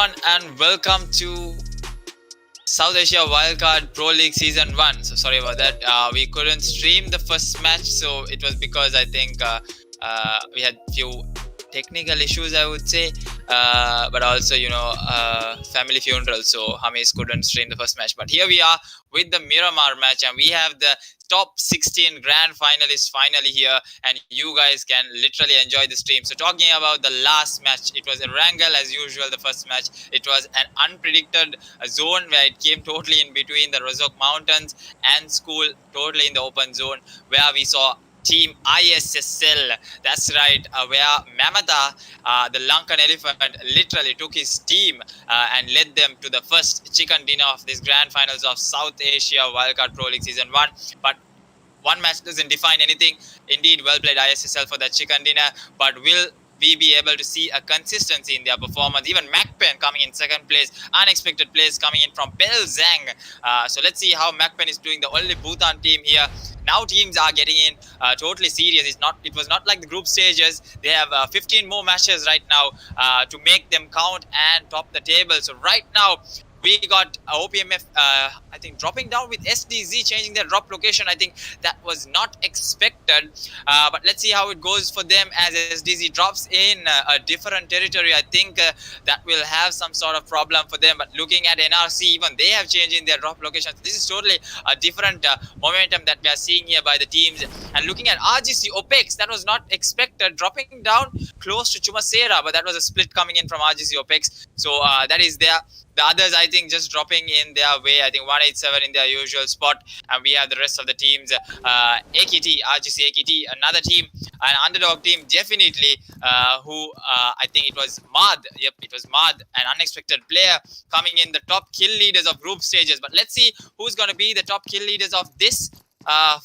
everyone and welcome to South Asia Wildcard Pro League Season 1. So sorry about that. We couldn't stream the first match, so it was because I think we had few technical issues, I would say, but also family funeral, so Hamis couldn't stream the first match. But here we are with the Miramar match, and we have the top 16 grand finalists finally here, and you guys can literally enjoy the stream. So talking about the last match, it was Erangel as usual. The first match, it was an unpredicted zone where it came totally in between the Razok Mountains and School, totally in the open zone, where we saw Team ISSL, that's right, where Mamata, the Lankan elephant, literally took his team and led them to the first chicken dinner of this grand finals of South Asia Wildcard Pro League Season 1. But one match doesn't define anything. Indeed, well played ISSL for that chicken dinner, but will we be able to see a consistency in their performance? Even Makpen coming in second place, unexpected place coming in from Pelzang. So let's see how Makpen is doing, the only Bhutan team here. Now teams are getting in totally serious. It was not like the group stages. They have 15 more matches right now to make them count and top the table. So right now, we got OPMF, I think, dropping down with SDZ, changing their drop location. I think that was not expected. But let's see how it goes for them as SDZ drops in a different territory. I think that will have some sort of problem for them. But looking at NRC, even they have changed in their drop locations. This is totally a different momentum that we are seeing here by the teams. And looking at RGC Opex, that was not expected, dropping down close to Chumasera. But that was a split coming in from RGC Opex. So that is there. The others, I think, just dropping in their way. I think 187 in their usual spot. And we have the rest of the teams. AKT, RGC AKT, another team, an underdog team, definitely, who I think it was Mad. Yep, it was Mad, an unexpected player coming in the top kill leaders of group stages. But let's see who's going to be the top kill leaders of this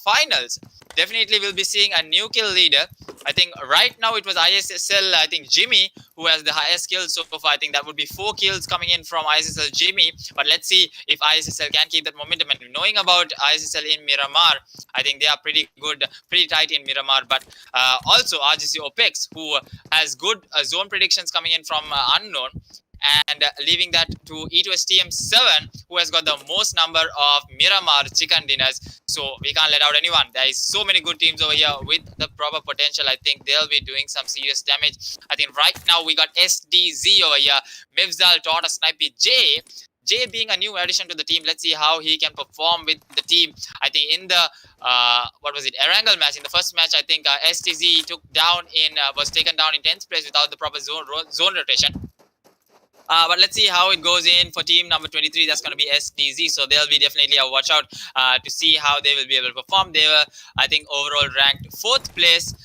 finals. Definitely we'll be seeing a new kill leader. I think right now it was ISSL, I think Jimmy, who has the highest kills so far. I think that would be 4 kills coming in from ISSL Jimmy. But let's see if ISSL can keep that momentum. And knowing about ISSL in Miramar, I think they are pretty good, pretty tight in Miramar. But also RGC Opex, who has good zone predictions coming in from unknown. And leaving that to E2STM7, who has got the most number of Miramar chicken dinners. So we can't let out anyone. There is so many good teams over here with the proper potential. I think they'll be doing some serious damage. I think right now we got SDZ over here. Mivzal taught a Snipey J being a new addition to the team. Let's see how he can perform with the team. I think in the Erangel match, in the first match, I think STZ was taken down in 10th place without the proper zone rotation. But let's see how it goes in for team number 23. That's going to be SDZ. So they'll be definitely a watch out to see how they will be able to perform. They were, I think, overall ranked 4th place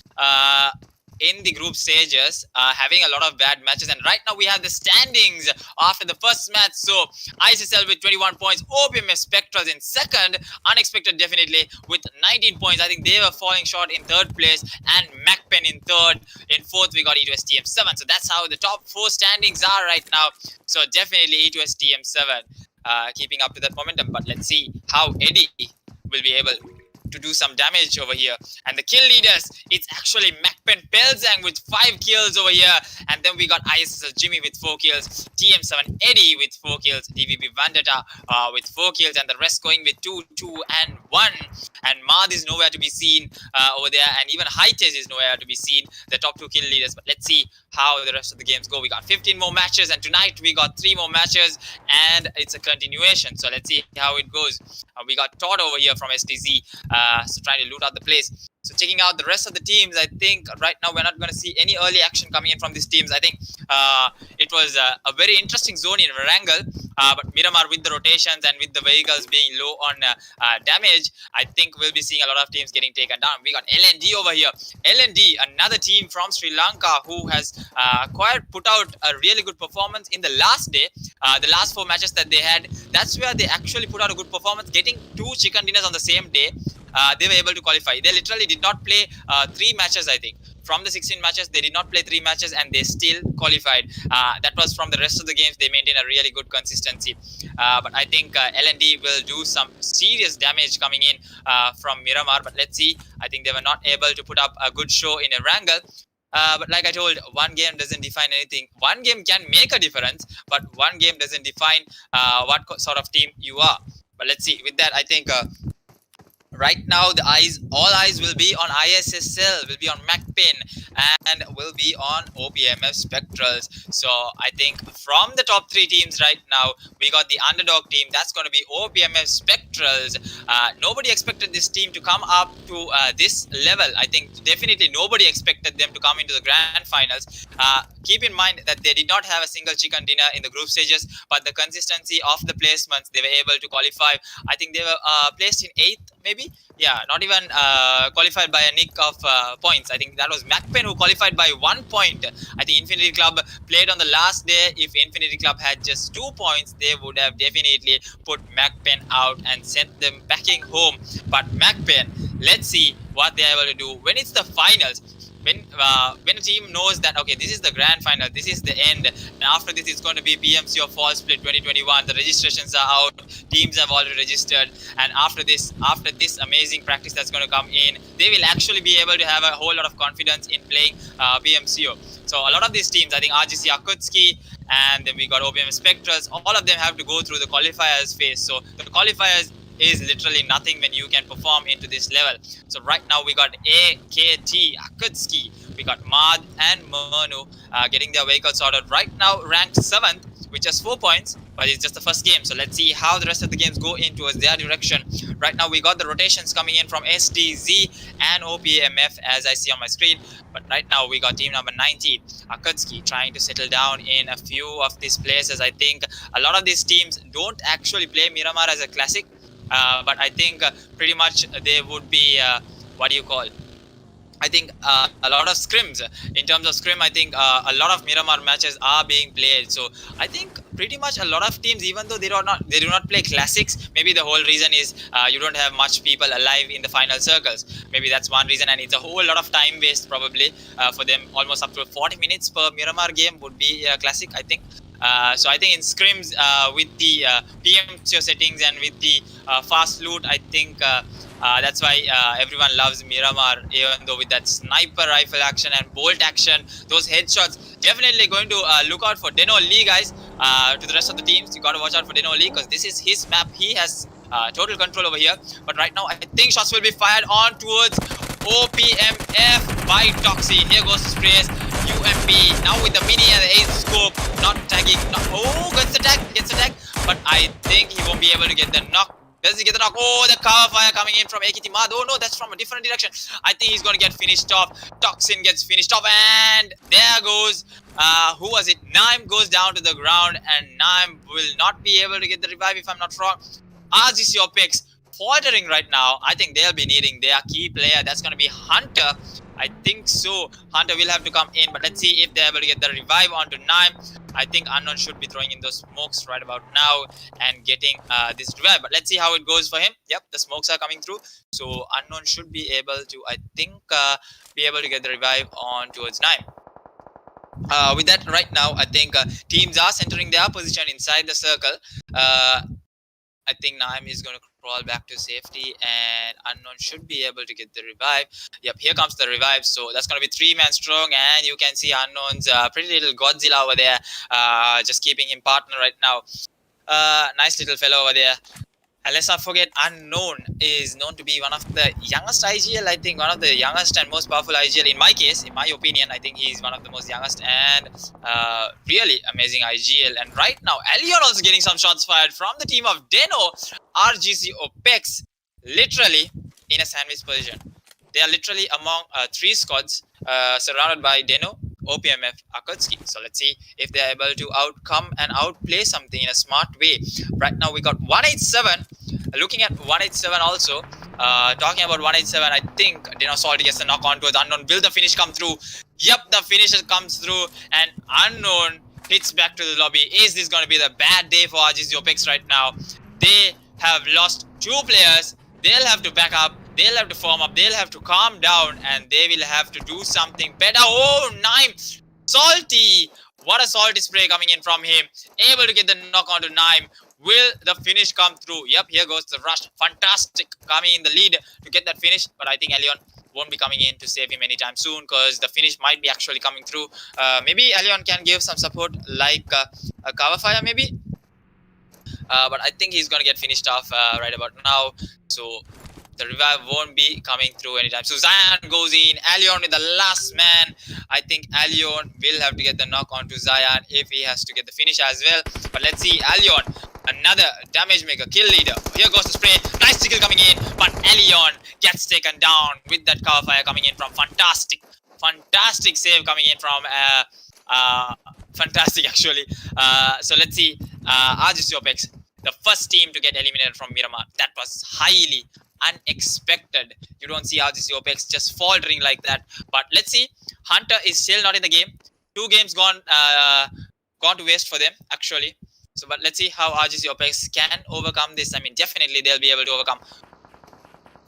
in the group stages, having a lot of bad matches. And right now we have the standings after the first match. So ISSL with 21 points, OPMF Spectrals in second, unexpected definitely with 19 points. I think they were falling short in 3rd place, and Makpen in 3rd. In 4th we got E2STM7. So that's how the top 4 standings are right now. So definitely E2STM7 keeping up to that momentum. But let's see how Eddie will be able to do some damage over here. And the kill leaders, it's actually Makpen Pelzang with 5 kills over here. And then we got ISSL Jimmy with 4 kills, TM7 Eddie with 4 kills, DVB Vandetta with 4 kills, and the rest going with 2, 2, and 1. And Mad is nowhere to be seen over there, and even Hites is nowhere to be seen, the top 2 kill leaders. But let's see how the rest of the games go. We got 15 more matches, and tonight we got 3 more matches, and it's a continuation. So let's see how it goes. We got Todd over here from STZ, so trying to loot out the place. So checking out the rest of the teams, I think right now we're not going to see any early action coming in from these teams. I think it was a very interesting zone in Erangel, but Miramar with the rotations and with the vehicles being low on damage, I think we'll be seeing a lot of teams getting taken down. We got LND over here. LND, another team from Sri Lanka who has put out a really good performance in the last day. The last 4 matches that they had, that's where they actually put out a good performance, getting 2 chicken dinners on the same day. They were able to qualify. They literally did not play 3 matches, I think. From the 16 matches, they did not play 3 matches and they still qualified. That was from the rest of the games. They maintain a really good consistency. But I think LND will do some serious damage coming in from Miramar. But let's see. I think they were not able to put up a good show in Erangel. But like I told, one game doesn't define anything. One game can make a difference, but one game doesn't define what sort of team you are. But let's see. With that, I think right now the all eyes will be on ISSL, will be on Makpen, and will be on OPMF Spectrals. So I think from the top three teams right now, we got the underdog team. That's going to be OPMF Spectrals. Nobody expected this team to come up to this level. I think definitely nobody expected them to come into the grand finals. Keep in mind that they did not have a single chicken dinner in the group stages, but the consistency of the placements, they were able to qualify. I think they were placed in 8th, maybe. Yeah, not even qualified by a nick of points. I think that was Makpen who qualified by 1 point. I think Infinity Club played on the last day. If Infinity Club had just 2 points, they would have definitely put Makpen out and sent them backing home. But Makpen, let's see what they're able to do when it's the finals. When a team knows that, okay, this is the grand final, this is the end, and after this it's going to be PMC or Fall Split 2021. The registrations are out, teams have already registered, and after this amazing practice that's going to come in, they will actually be able to have a whole lot of confidence in playing PMCO. So a lot of these teams, I think RGC AKATSUKI, and then we got OPMF Spectrals, all of them have to go through the qualifiers phase. So the qualifiers is literally nothing when you can perform into this level. So right now we got AKATSUKI, we got Mad and Manu getting their vehicle sorted. Right now ranked 7th, which has 4 points, but it's just the first game. So let's see how the rest of the games go in towards their direction. Right now we got the rotations coming in from SDZ and OPMF as I see on my screen. But right now we got team number 19, AKATSUKI, trying to settle down in a few of these places. I think a lot of these teams don't actually play Miramar as a classic. But I think pretty much they would be what do you call? I think a lot of scrims. In terms of scrim, I think a lot of Miramar matches are being played. So I think pretty much a lot of teams, even though they do not play classics, maybe the whole reason is you don't have much people alive in the final circles. Maybe that's one reason, and it's a whole lot of time waste probably for them. Almost up to 40 minutes per Miramar game would be a classic, I think. So I think in scrims with the PMCO settings and with the fast loot, I think that's why everyone loves Miramar, even though with that sniper rifle action and bolt action, those headshots, definitely going to look out for DENO Lee, guys. To the rest of the teams, you got to watch out for DENO Lee because this is his map. He has total control over here. But right now, I think shots will be fired on towards OPMF by Toxi. Here goes the sprays. UMP now with the mini and the ace scope, not tagging. Oh, gets the tag, but I think he won't be able to get the knock. Does he get the knock? Oh, the cover fire coming in from AKT Mad. Oh no, that's from a different direction. I think he's going to get finished off. Toxin gets finished off, and there goes, who was it? Numb goes down to the ground, and Numb will not be able to get the revive if I'm not wrong. RGC Opex faltering right now. I think they'll be needing their key player. That's going to be Hunter. I think so. Hunter will have to come in, but let's see if they're able to get the revive onto Numb. I think Unknown should be throwing in those smokes right about now and getting this revive. But let's see how it goes for him. Yep, the smokes are coming through. So Unknown should be able to, I think, be able to get the revive on towards Numb. With that, right now, I think teams are centering their position inside the circle. I think Numb is going to crawl back to safety, and Unknown should be able to get the revive. Yep, here comes the revive. So that's going to be 3-man strong, and you can see Unknown's pretty little Godzilla over there, just keeping him partner right now. Nice little fellow over there. And let's not forget, Unknown is known to be one of the youngest IGL. I think one of the youngest and most powerful IGL in my case, in my opinion. I think he's one of the most youngest and really amazing IGL. And right now, Alien also getting some shots fired from the team of DENO, RGC Opex, literally in a sandwich position. They are literally among 3 squads surrounded by DENO, OPMF, AKATSUKI. So let's see if they're able to outcome and outplay something in a smart way. Right now we got 187. Looking at 187 also. Talking about 187, I think DENO Salty gets the knock on towards Unknown. Will the finish come through? Yep, the finish comes through, and Unknown hits back to the lobby. Is this going to be the bad day for RGC Opex right now? They have lost 2 players. They'll have to back up. They'll have to form up, they'll have to calm down, and they will have to do something better. Oh, Numb! Salty! What a salty spray coming in from him. Able to get the knock onto Numb. Will the finish come through? Yep, here goes the rush. Fantastic. Coming in the lead to get that finish. But I think Elion won't be coming in to save him anytime soon, because the finish might be actually coming through. Maybe Allion can give some support, like a cover fire maybe. But I think he's going to get finished off right about now. So the revive won't be coming through anytime. So Zion goes in. Allion with the last man. I think Allion will have to get the knock onto Zion if he has to get the finish as well. But let's see. Allion, another damage maker, kill leader. Here goes the spray. Nice tickle coming in. But Allion gets taken down with that cover fire coming in from Fantastic. Fantastic save coming in from Fantastic actually. So let's see. RGC Opex, the first team to get eliminated from Miramar. That was highly unexpected. You don't see RGC Opex just faltering like that. But let's see. Hunter is still not in the game. 2 games gone to waste for them actually. So but let's see how RGC Opex can overcome this. I mean, definitely they'll be able to overcome.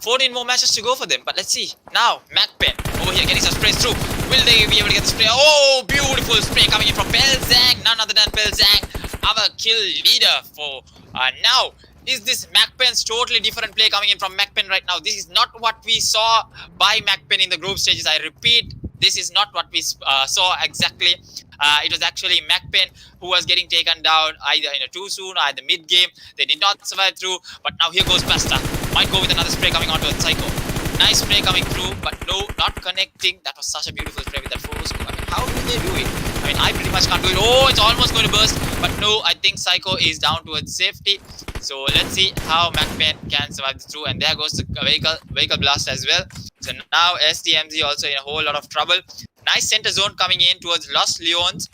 14 more matches to go for them. But let's see. Now, Makpen over here getting some sprays through. Will they be able to get the spray? Oh, beautiful spray coming in from Pelzang. None other than Pelzang, our kill leader for now. Is this Makpen's totally different play coming in from Makpen right now? This is not what we saw by Makpen in the group stages. I repeat, this is not what we saw exactly. It was actually Makpen who was getting taken down either in a too soon or in the mid game. They did not survive through. But now here goes Pasta. Might go with another spray coming onto a Psycho. Nice spray coming through, but no, not connecting. That was such a beautiful spray with that force. I mean, how do they do it? I mean, I pretty much can't do it. Oh, it's almost going to burst. But no, I think Psycho is down towards safety. So let's see how Makpen can survive this through. And there goes the vehicle blast as well. So now SDMZ also in a whole lot of trouble. Nice center zone coming in towards Los Leons,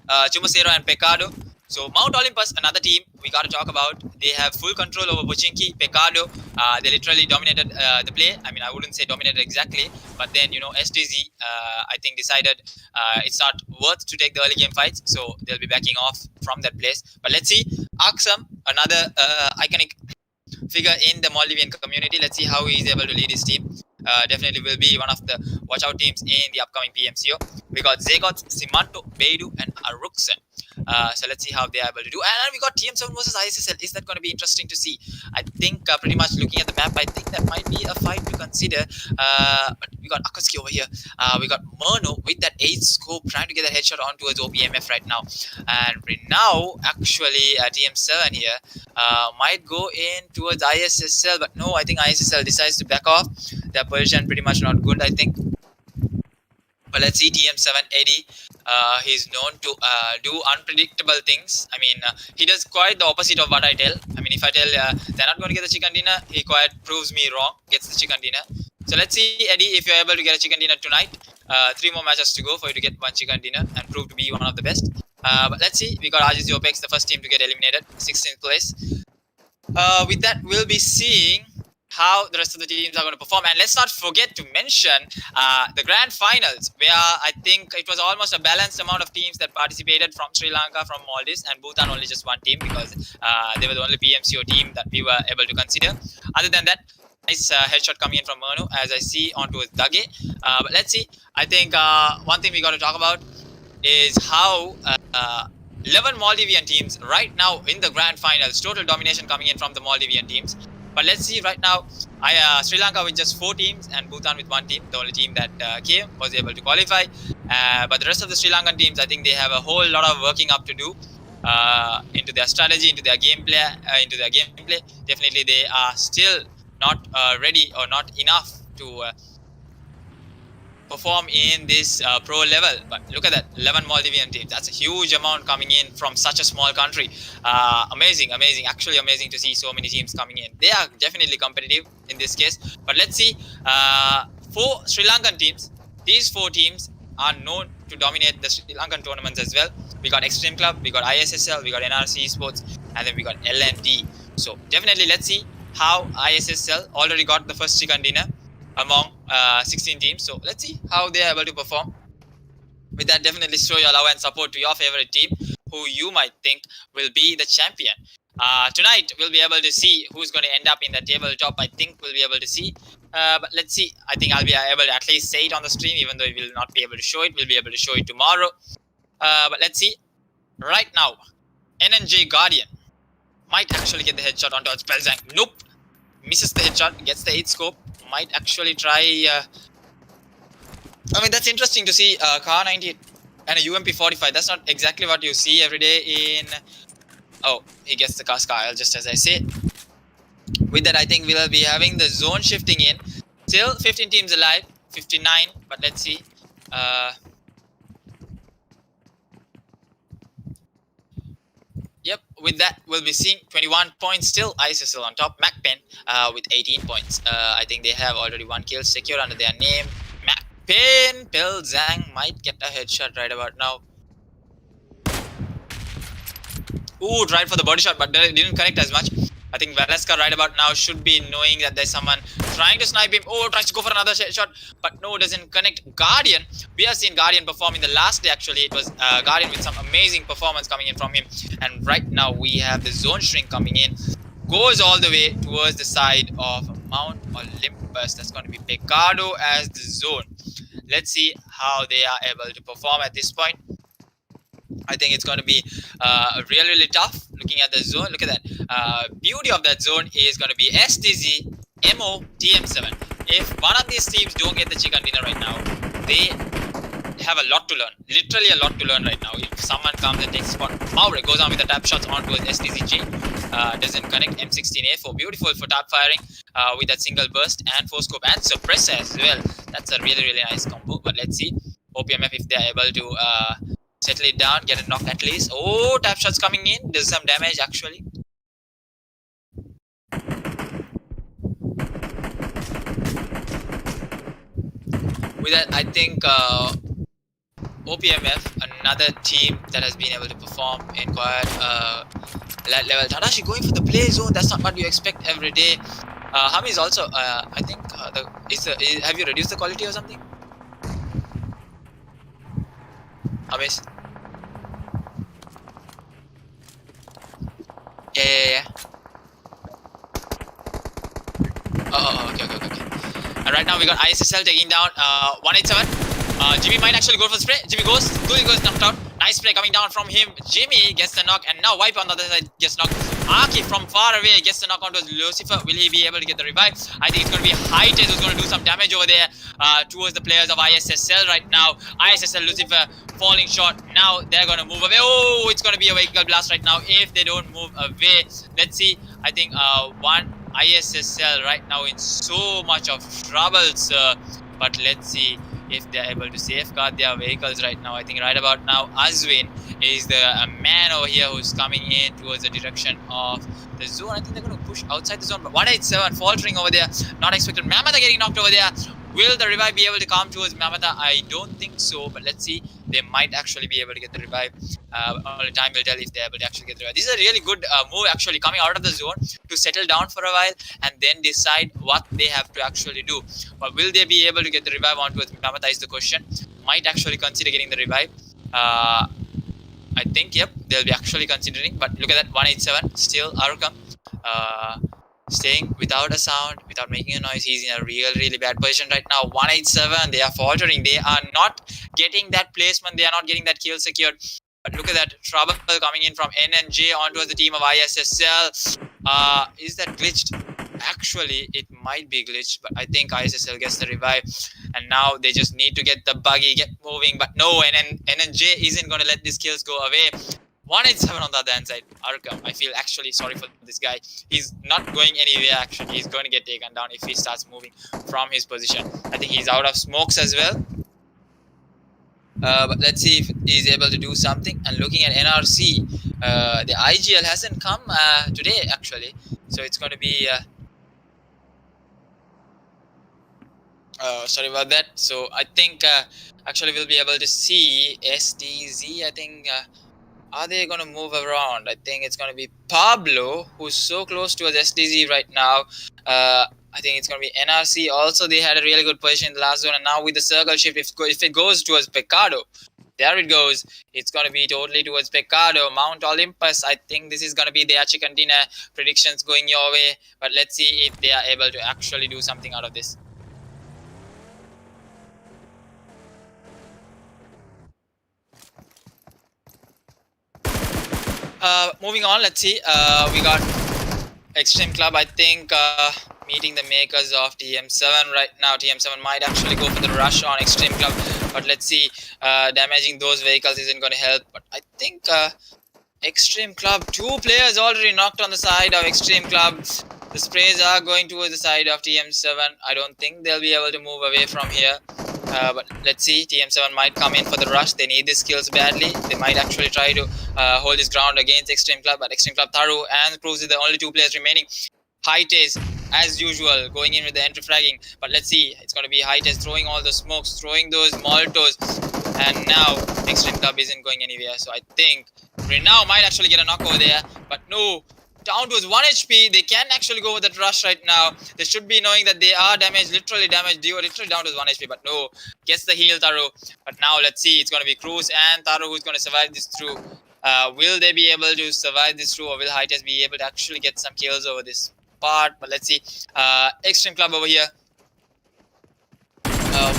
Chumacero and Pecado. So Mount Olympus, another team we got to talk about. They have full control over Buchinki, Pecado. They literally dominated the play. I mean, I wouldn't say dominated exactly, but then, you know, STZ, I think, decided it's not worth to take the early game fights. So they'll be backing off from that place. But let's see. Aksam, another iconic figure in the Maldivian community. Let's see how he is able to lead his team. Definitely will be one of the watch out teams in the upcoming PMCO. We got Zagots, Simanto, Beidou, and Aruksen. So let's see how they are able to do. And we got TM7 versus ISSL. Is that going to be interesting to see? I think pretty much looking at the map, I think that might be a fight to consider. But we got AKATSUKI over here. We got Murno with that 8 scope trying to get a headshot on towards OPMF right now. And right now, actually, TM7 here might go in towards ISSL. But no, I think ISSL decides to back off. Their position pretty much not good, I think. But let's see TM7 Eddie. He's known to do unpredictable things. I mean, he does quite the opposite of what I tell. I mean, if I tell they're not going to get the chicken dinner, he quite proves me wrong, gets the chicken dinner. So let's see, Eddie, if you're able to get a chicken dinner tonight. 3 more matches to go for you to get 1 chicken dinner and prove to be one of the best. But let's see, we got RGC Opex, the first team to get eliminated, 16th place. With that, we'll be seeing how the rest of the teams are going to perform. And let's not forget to mention the grand finals, where I think it was almost a balanced amount of teams that participated from Sri Lanka, from Maldives, and Bhutan only just 1 team, because they were the only PMCO team that we were able to consider. Other than that, nice headshot coming in from Murno, as I see onto his Dage. But let's see. I think one thing we got to talk about is how 11 Maldivian teams right now in the grand finals, total domination coming in from the Maldivian teams. But let's see right now, Sri Lanka with just 4 teams and Bhutan with 1 team. The only team that came was able to qualify. But the rest of the Sri Lankan teams, I think they have a whole lot of working up to do into their strategy, into their gameplay. Definitely, they are still not ready or not enough to perform in this pro level. But look at that, 11 Maldivian teams. That's a huge amount coming in from such a small country. Amazing, actually amazing to see so many teams coming in. They are definitely competitive in this case. But let's see, 4 Sri Lankan teams. These 4 teams are known to dominate the Sri Lankan tournaments as well. We got Xtreme Club, we got ISSL, we got NRC Esports, and then we got LND. So definitely let's see how ISSL already got the first chicken dinner among 16 teams. So let's see how they are able to perform. With that, definitely show your love and support to your favorite team, who you might think will be the champion. Tonight, we'll be able to see who's going to end up in the tabletop. I think we'll be able to see. But let's see. I think I'll be able to at least say it on the stream, even though we will not be able to show it. We'll be able to show it tomorrow. But let's see. Right now, NNJ Guardian might actually get the headshot onto Pelzang. Nope. misses the headshot, gets the 8 scope, might actually try. I mean, that's interesting to see Car 98 and a UMP 45. That's not exactly what you see every day in. Oh, he gets the Casca, just as I say. With that, I think we'll be having the zone shifting in. Still 15 teams alive, 59, but let's see. Yep, with that, we'll be seeing 21 points still. ISSL on top. Makpen with 18 points. I think they have already 1 kill secured under their name. Makpen, Pelzang might get a headshot right about now. Ooh, tried for the body shot, but didn't connect as much. I think Valeska right about now should be knowing that there's someone trying to snipe him. Oh, tries to go for another shot, but no, doesn't connect. Guardian, we have seen Guardian perform in the last day actually. It was Guardian with some amazing performance coming in from him. And right now we have the zone shrink coming in. Goes all the way towards the side of Mount Olympus. That's going to be Pecado as the zone. Let's see how they are able to perform at this point. I think it's going to be really tough. Looking at the zone, look at that. Beauty of that zone is going to be STZ, MO, TM7. If one of these teams don't get the chicken dinner right now, they have a lot to learn. Literally a lot to learn right now. If someone comes and takes spot, Maure goes on with the tap shots onto STZJ. Doesn't connect. M16A4. Beautiful for tap firing with that single burst and 4 scope and suppressor as well. That's a really nice combo. But let's see OPMF if they are able to settle it down, get a knock at least. Oh, tap shots coming in. Does some damage actually. With that, I think OPMF, another team that has been able to perform in quite level. Tadashi going for the play zone. That's not what you expect every day. Hami is also, I think, have you reduced the quality or something? Hamis? Yeah. Oh, okay. And right now we got ISSL taking down 187. Jimmy might actually go for the spray. Jimmy goes knocked out. Nice play coming down from him. Jimmy gets the knock, and now Wipe on the other side gets knocked. Aki from far away gets the knock onto Lucifer. Will he be able to get the revive? I think it's going to be Hightest who's going to do some damage over there towards the players of ISSL right now. ISSL Lucifer falling short. Now they're going to move away. Oh, it's going to be a vehicle blast right now if they don't move away. Let's see. I think one ISSL right now in so much of trouble, sir. But let's see if they're able to safeguard their vehicles right now. I think right about now Azwin is the man over here who's coming in towards the direction of the zone. I think they're going to push outside the zone, but 187 faltering over there. Not expected. Mamata getting knocked over there. Will the revive be able to come towards Mamata? I don't think so, but let's see. They might actually be able to get the revive. Only time will tell if they're able to actually get the revive. This is a really good move actually, coming out of the zone to settle down for a while and then decide what they have to actually do. But will they be able to get the revive onto Mamata is the question. Might actually consider getting the revive. I think, yep, they'll be actually considering. But look at that, 187, still Arukam. Staying without a sound, without making a noise. He's in a really bad position right now. 187, they are faltering. They are not getting that placement. They are not getting that kill secured. But look at that trouble coming in from NNJ onto the team of ISSL. Is that glitched? Actually, it might be glitched, but I think ISSL gets the revive. And now they just need to get the buggy, get moving. But no, NNJ isn't going to let these kills go away. 187 on the other hand side. Arkham, I feel actually sorry for this guy. He's not going anywhere actually. He's going to get taken down if he starts moving from his position. I think he's out of smokes as well. But let's see if he's able to do something. And looking at NRC, the IGL hasn't come today actually. So it's going to be... sorry about that. So I think actually we'll be able to see STZ, I think... are they going to move around? I think it's going to be Pablo, who's so close to us SDZ right now. I think it's going to be NRC. Also, they had a really good position in the last zone. And now with the circle shift, if it goes towards Pecado, there it goes. It's going to be totally towards Pecado. Mount Olympus, I think this is going to be their chicken dinner. Predictions going your way. But let's see if they are able to actually do something out of this. Moving on, let's see. We got Xtreme Club. I think meeting the makers of TM7 right now. TM7 might actually go for the rush on Xtreme Club, but let's see. Damaging those vehicles isn't going to help. But I think Xtreme Club, 2 players already knocked on the side of Xtreme Club. The sprays are going towards the side of TM7. I don't think they'll be able to move away from here. But let's see, TM7 might come in for the rush. They need these kills badly. They might actually try to hold his ground against Xtreme Club, but Xtreme Club, Tharu and Cruz are the only 2 players remaining. Hightaze, as usual, going in with the entry fragging. But let's see, it's going to be Hightaze throwing all the smokes, throwing those Molotovs. And now, Xtreme Club isn't going anywhere. So I think Renow might actually get a knock over there. But no, down to 1 HP. They can actually go with that rush right now. They should be knowing that they are damaged, literally damaged. Dio literally down to 1 HP. But no, gets the heal, Tharu. But now, let's see, it's going to be Cruz and Tharu who's going to survive this through. Will they be able to survive this through, or will Hightaze be able to actually get some kills over this part? But let's see. Xtreme Club over here.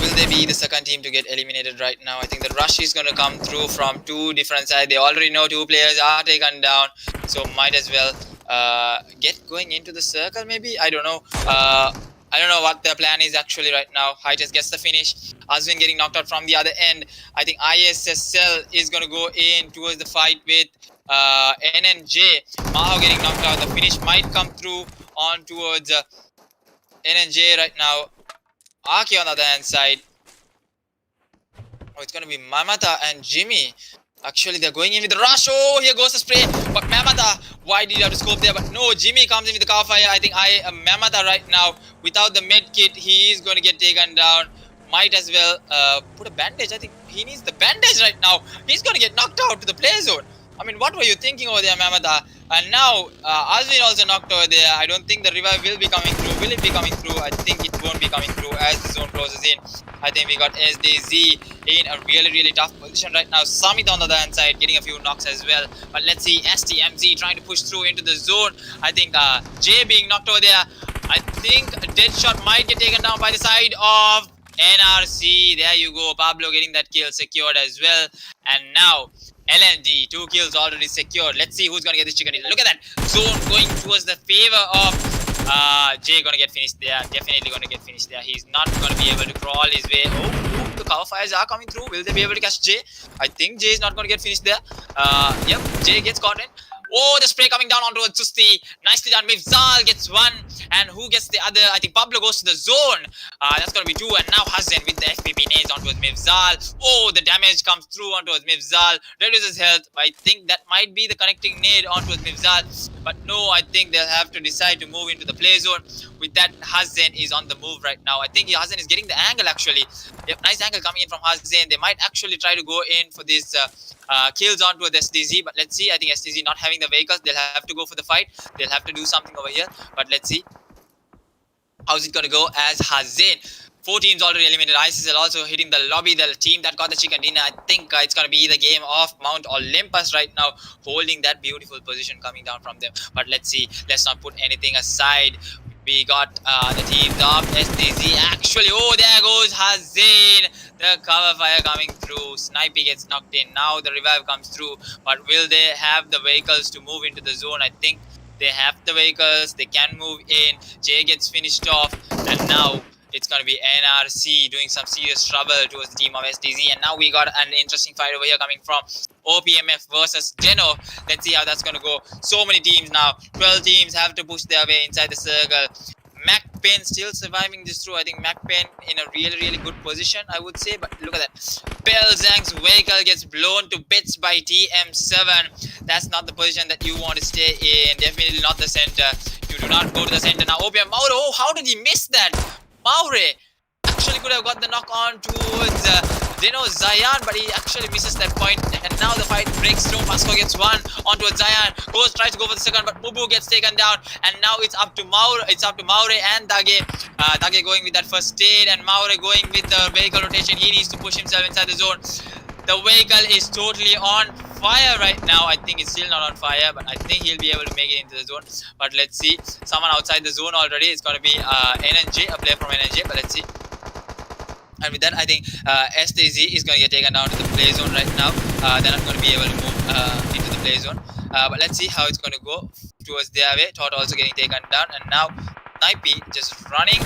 Will they be the second team to get eliminated right now? I think the rush is going to come through from 2 different sides. They already know 2 players are taken down, so might as well get going into the circle maybe. I don't know. I don't know what their plan is actually right now. Hightaze gets the finish. Azwin getting knocked out from the other end. I think ISSL is going to go in towards the fight with NNJ. Maho getting knocked out. The finish might come through on towards NNJ right now. Aki on the other hand side. Oh, it's going to be Mamata and Jimmy. Actually, they're going in with the rush. Oh, here goes the spray. But Mamata, why did you have to scope there? But no, Jimmy comes in with the cover fire. I think Mamata right now, without the med kit, he is going to get taken down. Might as well put a bandage. I think he needs the bandage right now. He's going to get knocked out to the play zone. I mean, what were you thinking over there, Mamata? And now, Azwin also knocked over there. I don't think the revive will be coming through. Will it be coming through? I think it won't be coming through as the zone closes in. I think we got SDZ in a really, really tough position right now. Samit on the other hand side getting a few knocks as well. But let's see, SDMZ trying to push through into the zone. I think Jay being knocked over there. I think a dead shot might get taken down by the side of NRC. There you go. Pablo getting that kill secured as well. And now, LND, 2 kills already secured. Let's see who's going to get this chicken dinner. Look at that zone going towards the favor of Jay. Going to get finished there. Definitely going to get finished there. He's not going to be able to crawl his way. Oh, the cover fires are coming through. Will they be able to catch Jay? I think Jay is not going to get finished there. Yep, Jay gets caught in. Oh, the spray coming down onto Susti. Nicely done. Mifzal gets 1. And who gets the other? I think Pablo goes to the zone. That's going to be 2. And now Hazen with the FPP nades onto Mifzal. Oh, the damage comes through onto Mifzal. Reduces health. I think that might be the connecting nade onto Mifzal. But no, I think they'll have to decide to move into the play zone. With that, Hazen is on the move right now. I think Hazen is getting the angle actually. Yep, nice angle coming in from Hazen. They might actually try to go in for this kills onto SDZ. But let's see. I think SDZ not having the vehicles. They'll have to go for the fight. They'll have to do something over here. But let's see. How's it going to go as Hazen? 4 teams already eliminated. ISSL also hitting the lobby. The team that got the chicken dinner, I think it's going to be the game of Mount Olympus right now, holding that beautiful position coming down from them. But let's see. Let's not put anything aside. We got the teams of SDZ. Actually, oh, there goes Hazen. The cover fire coming through. Snipey gets knocked in. Now the revive comes through. But will they have the vehicles to move into the zone? I think they have the vehicles. They can move in. Jay gets finished off. And now it's going to be NRC doing some serious trouble towards the team of SDZ. And now we got an interesting fight over here coming from OPMF versus DENO. Let's see how that's going to go. So many teams now. 12 teams have to push their way inside the circle. Makpen still surviving this through. I think Makpen in a really, really good position, I would say. But look at that. Pelzang's vehicle gets blown to bits by TM7. That's not the position that you want to stay in. Definitely not the center. You do not go to the center. Now, OPM Mauro. Oh, how did he miss that? Maure actually could have got the knock on towards DENO Zayan, but he actually misses that point. And now the fight breaks through. Pasco gets 1 onto Zayan. Tries to go for the second, but Mubu gets taken down. And now it's up to Maure. It's up to Maure and Dage. Dage going with that first aid, and Maure going with the vehicle rotation. He needs to push himself inside the zone. The vehicle is totally on fire right now. I think it's still not on fire, but I think he'll be able to make it into the zone. But let's see. Someone outside the zone already. It's going to be NNJ, a player from NNJ. But let's see. And with that, I think STZ is going to get taken down to the play zone right now. Then I'm going to be able to move into the play zone. But let's see how it's going to go towards their way. Todd also getting taken down. And now, Snipey just running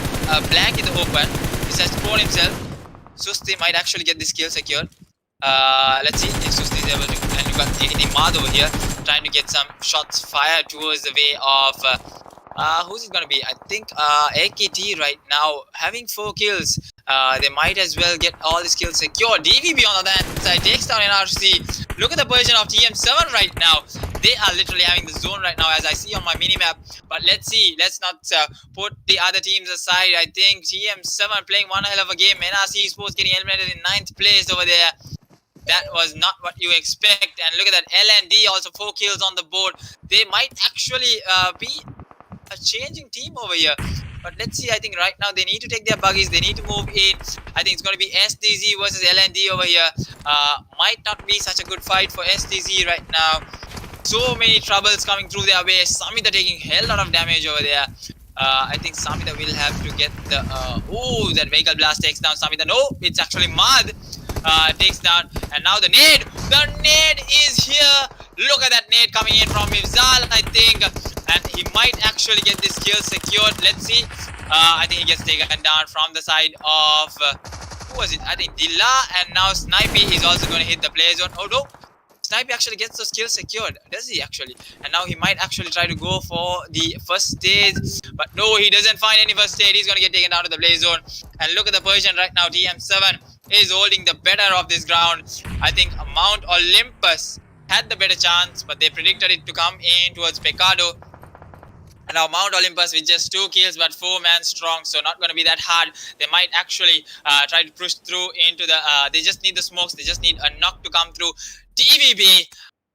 blank in the open. He has thrown himself. Susti might actually get this kill secured. Let's see if Susti is able to. And you got Mad over here trying to get some shots fired towards the way of. Who's it gonna be? I think AKT right now having 4 kills. They might as well get all these kills secured. DVB on the other side takes down NRC. Look at the position of TM7 right now. They are literally having the zone right now, as I see on my minimap. But let's see. Let's not put the other teams aside. I think TM7 playing one hell of a game. NRC Esports getting eliminated in 9th place over there. That was not what you expect. And look at that. LND also 4 kills on the board. They might actually be a changing team over here. But let's see. I think right now they need to take their buggies. They need to move in. I think it's going to be SDZ versus LND over here. Might not be such a good fight for SDZ right now. So many troubles coming through their way. Samita taking hell lot of damage over there. I think Samita will have to get the... oh, that vehicle blast takes down Samita. No, it's actually Mad. Takes down. And now the nade. The nade is here. Look at that nade coming in from Mifzal, I think. And he might actually get this kill secured. Let's see. I think he gets taken down from the side of... who was it? I think Dilla. And now Snipey is also going to hit the play zone. Oh, no. Snipey actually gets those kills secured. Does he actually? And now he might actually try to go for the first stage. But no, he doesn't find any first stage. He's going to get taken down to the play zone. And look at the position right now. TM7 is holding the better of this ground. I think Mount Olympus had the better chance, but they predicted it to come in towards Pecado. And now Mount Olympus with just 2 kills but 4 man strong, so not going to be that hard. They might actually try to push through into the... they just need the smokes. They just need a knock to come through. DVB,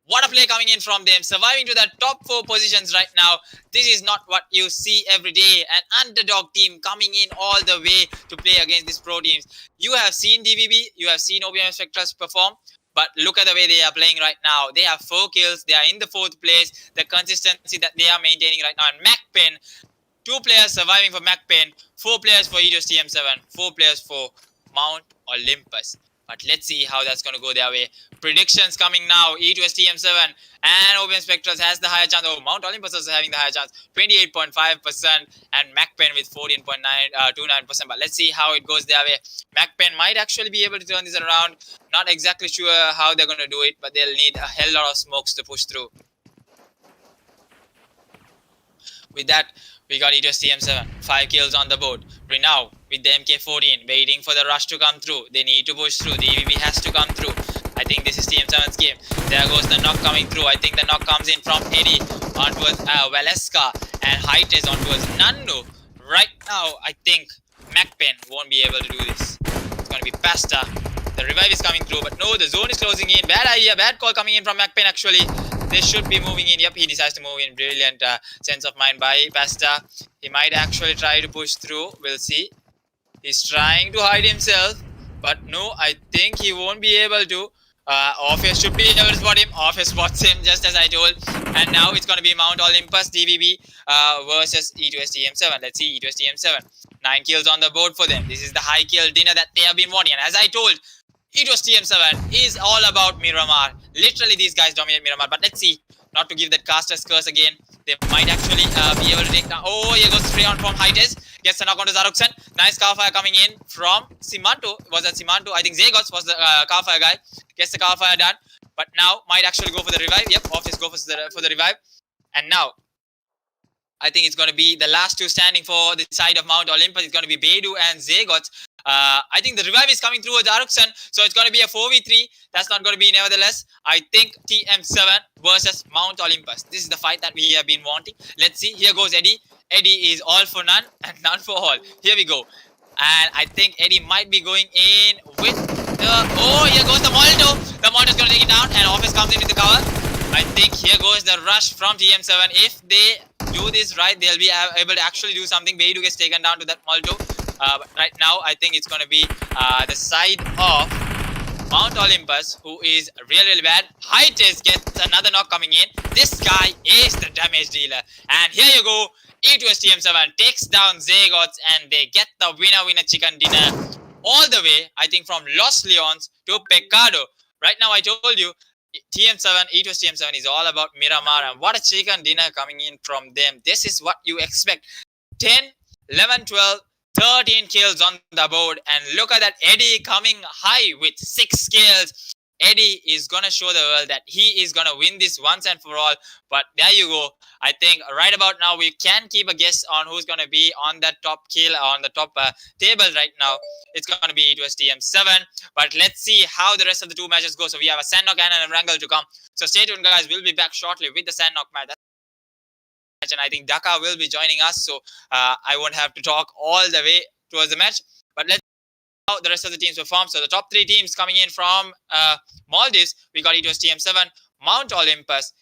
what a play coming in from them, surviving to the top 4 positions right now. This is not what you see every day. An underdog team coming in all the way to play against these pro teams. You have seen DVB, you have seen OPMF Spectrals perform, but look at the way they are playing right now. They have 4 kills, they are in the 4th place. The consistency that they are maintaining right now. And Makpen, 2 players surviving for Makpen, 4 players for Edos TM7, 4 players for Mount Olympus. But let's see how that's going to go their way. Predictions coming now. E2S TM7 and OPMF Spectrals has the higher chance. Oh, Mount Olympus also having the higher chance. 28.5% and Makpen with 14.29%. But let's see how it goes their way. Makpen might actually be able to turn this around. Not exactly sure how they're going to do it, but they'll need a hell lot of smokes to push through. With that, we got E2S TM7. 5 kills on the board. Renow with the MK14 waiting for the rush to come through. They need to push through. The EVP has to come through. I think this is TM7's game. There goes the knock coming through. I think the knock comes in from Eddie onwards Valeska and height is onwards Nandu. Right now, I think Makpen won't be able to do this. It's going to be Pasta. The revive is coming through, but no, the zone is closing in. Bad idea, bad call coming in from Makpen actually. They should be moving in. Yep, he decides to move in. Brilliant sense of mind by Pasta. He might actually try to push through. We'll see. He's trying to hide himself. But no, I think he won't be able to. Office should be able to spot him. Office spots him just as I told. And now it's going to be Mount Olympus DVB versus E2S TM7. Let's see E2S TM7. 9 kills on the board for them. This is the high kill dinner that they have been wanting. And as I told, E2S TM7 is all about Miramar. Literally, these guys dominate Miramar. But let's see. Not to give that caster's curse again. They might actually be able to take down. Oh, here goes straight on from Hites. Gets a knock onto Zaruksen. Nice car fire coming in from Simanto. Was that Simanto? I think Zagots was the car fire guy. Gets the car fire done. But now might actually go for the revive. Yep, Office go for the revive. And now, I think it's going to be the last 2 standing for the side of Mount Olympus. It's going to be Beidou and Zagots. I think the revive is coming through with Zaruksen. So it's going to be a 4v3. That's not going to be nevertheless. I think TM7 versus Mount Olympus. This is the fight that we have been wanting. Let's see. Here goes Eddie. Eddie is all for none and none for all. Here we go. And I think Eddie might be going in with the... Oh, here goes the Molotov. The Molotov is going to take it down and Office comes in with the cover. I think here goes the rush from TM7. If they do this right, they'll be able to actually do something. Beidou gets taken down to that Molotov. But right now, I think it's going to be the side of Mount Olympus, who is really, really bad. Hites gets another knock coming in. This guy is the damage dealer. And here you go. E2S TM7 takes down Zagots and they get the winner chicken dinner all the way, I think, from Los Leons to Pecado. Right now, I told you, TM7, E2S TM7 is all about Miramar. And what a chicken dinner coming in from them. This is what you expect. 10 11-12, 13 kills on the board. And look at that, Eddie coming high with 6 kills. Eddie is gonna show the world that he is gonna win this once and for all. But there you go. I think right about now we can keep a guess on who's gonna be on that top kill, on the top table right now. It's gonna be SDMZ. But let's see how the rest of the 2 matches go. So we have a Sandknock and a Wrangle to come. So stay tuned, guys. We'll be back shortly with the Sandknock match. And I think Dhaka will be joining us, so I won't have to talk all the way towards the match. But let's see how the rest of the teams perform. So the top 3 teams coming in from Maldives, we got SDMZ, Mount Olympus,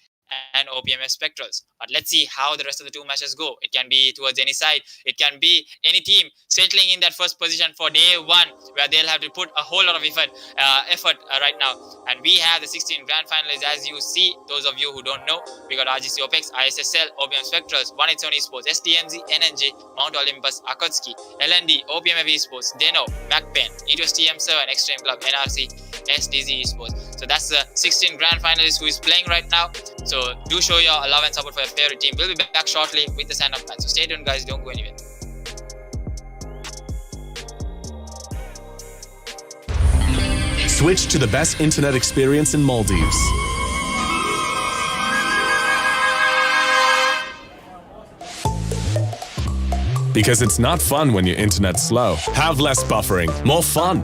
and OPMF Spectrals. But let's see how the rest of the 2 matches go. It can be towards any side. It can be any team settling in that first position for day 1, where they'll have to put a whole lot of effort right now. And we have the 16 grand finalists, as you see. Those of you who don't know, we got RGC Opex, ISSL, OPMF Spectrals, 187 Esports, SDMZ, NNJ, Mount Olympus, AKATSUKI, LND, OPMF Esports, DENO, Makpen, SDMZ, Xtreme Club, NRC Esports. So that's the 16 grand finalists who is playing right now. So do show your love and support for your favorite team. We'll be back shortly with the Sandknock match. So stay tuned, guys. Don't go anywhere. Switch to the best internet experience in Maldives. Because it's not fun when your internet's slow. Have less buffering, more fun.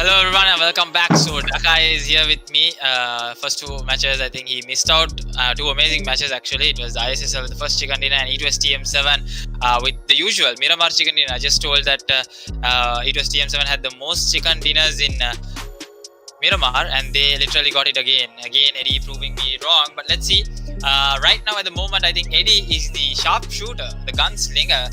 Hello everyone and welcome back. So Daka is here with me. First two matches, I think he missed out. Two amazing matches actually. It was the ISSL with the first chicken dinner, and it was TM7 with the usual Miramar chicken dinner. I just told that it was TM7 had the most chicken dinners in Miramar, and they literally got it again. Eddie proving me wrong. But let's see. Right now at the moment, I think Eddie is the sharpshooter, the gunslinger,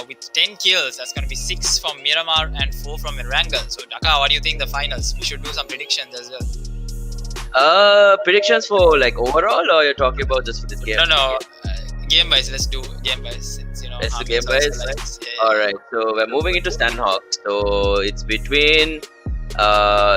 with 10 kills. That's going to be 6 from Miramar and 4 from Erangel. So Daka, what do you think the finals? We should do some predictions as well. Predictions for like overall, or you're talking about just for this game? No. Game wise, let's do game wise. Since let's do game wise. All right. So we're moving into Sandhawk. So it's between.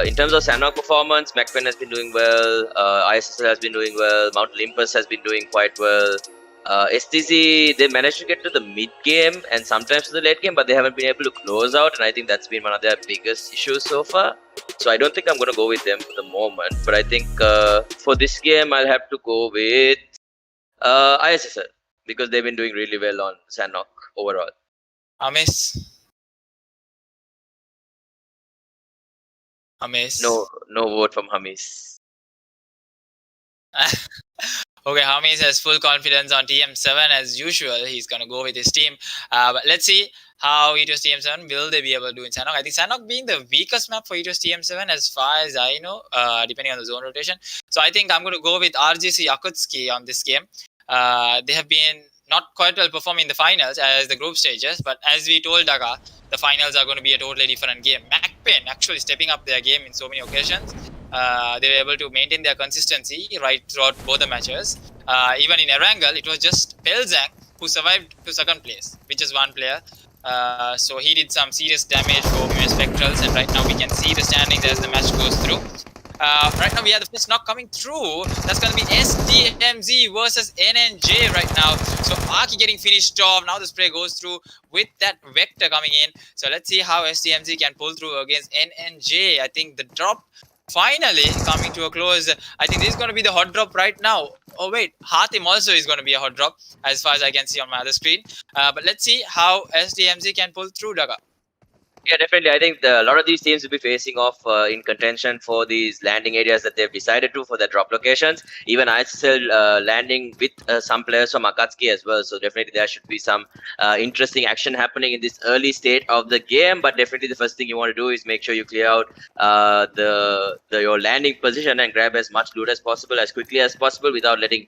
In terms of Sandhawk performance, Makpen has been doing well. ISSL has been doing well. Mount Olympus has been doing quite well. STZ, they managed to get to the mid game and sometimes to the late game, but they haven't been able to close out, and I think that's been one of their biggest issues so far. So I don't think I'm going to go with them for the moment, but I think for this game I'll have to go with ISSL because they've been doing really well on Sandhawk overall. Amis. No vote from Hamis. Okay, Hamis has full confidence on TM7 as usual. He's going to go with his team. But let's see how it was TM7 will they be able to do in Sandhawk. I think Sandhawk being the weakest map for it was TM7 as far as I know, depending on the zone rotation. So I think I'm going to go with RGC AKATSUKI on this game. They have been not quite well performing in the finals as the group stages, but as we told Daga, the finals are going to be a totally different game. Makpen actually stepping up their game in so many occasions. They were able to maintain their consistency right throughout both the matches. Even in Erangel, it was just Pelzang who survived to second place, which is one player. So he did some serious damage for OPMF Spectrals, and right now we can see the standings as the match goes through. Right now we have the first knock coming through. That's going to be SDMZ versus NNJ right now. So Aki getting finished off. Now the spray goes through with that Vector coming in. So let's see how SDMZ can pull through against NNJ. I think the drop finally coming to a close. I think this is going to be the hot drop right now. Oh wait, Hatim also is going to be a hot drop as far as I can see on my other screen. But let's see how SDMZ can pull through, Daga. Yeah, definitely. I think a lot of these teams will be facing off in contention for these landing areas that they've decided to for their drop locations. Even ISSL landing with some players from AKATSUKI as well. So definitely there should be some interesting action happening in this early state of the game. But definitely the first thing you want to do is make sure you clear out your landing position and grab as much loot as possible, as quickly as possible, without letting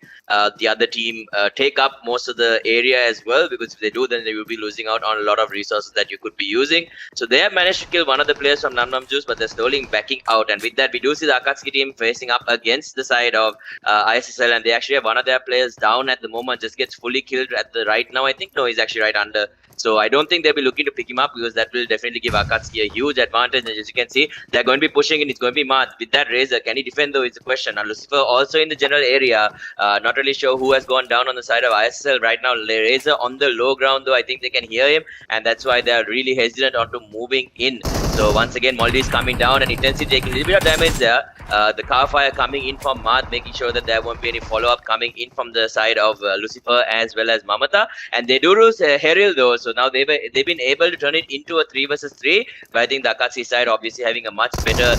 the other team take up most of the area as well. Because if they do, then they will be losing out on a lot of resources that you could be using. So they have managed to kill one of the players from Numb Juice, but they're slowly backing out. And with that, we do see the AKATSUKI team facing up against the side of ISSL, and they actually have one of their players down at the moment, just gets fully killed at the right now. I think no, he's actually right under. So I don't think they'll be looking to pick him up because that will definitely give AKATSUKI a huge advantage. And as you can see, they're going to be pushing in. It's going to be Marth with that Razor. Can he defend though? Is the question. Now Lucifer also in the general area. Not really sure who has gone down on the side of ISSL right now. Razor on the low ground though. I think they can hear him, and that's why they're really hesitant onto moving in. So once again, Moldy is coming down and Intensity taking a little bit of damage there. The car fire coming in from Marth, making sure that there won't be any follow-up coming in from the side of Lucifer as well as Mamata. And they do lose Heril though, so now they've been able to turn it into a 3 versus 3. But I think the AKATSUKI side obviously having a much better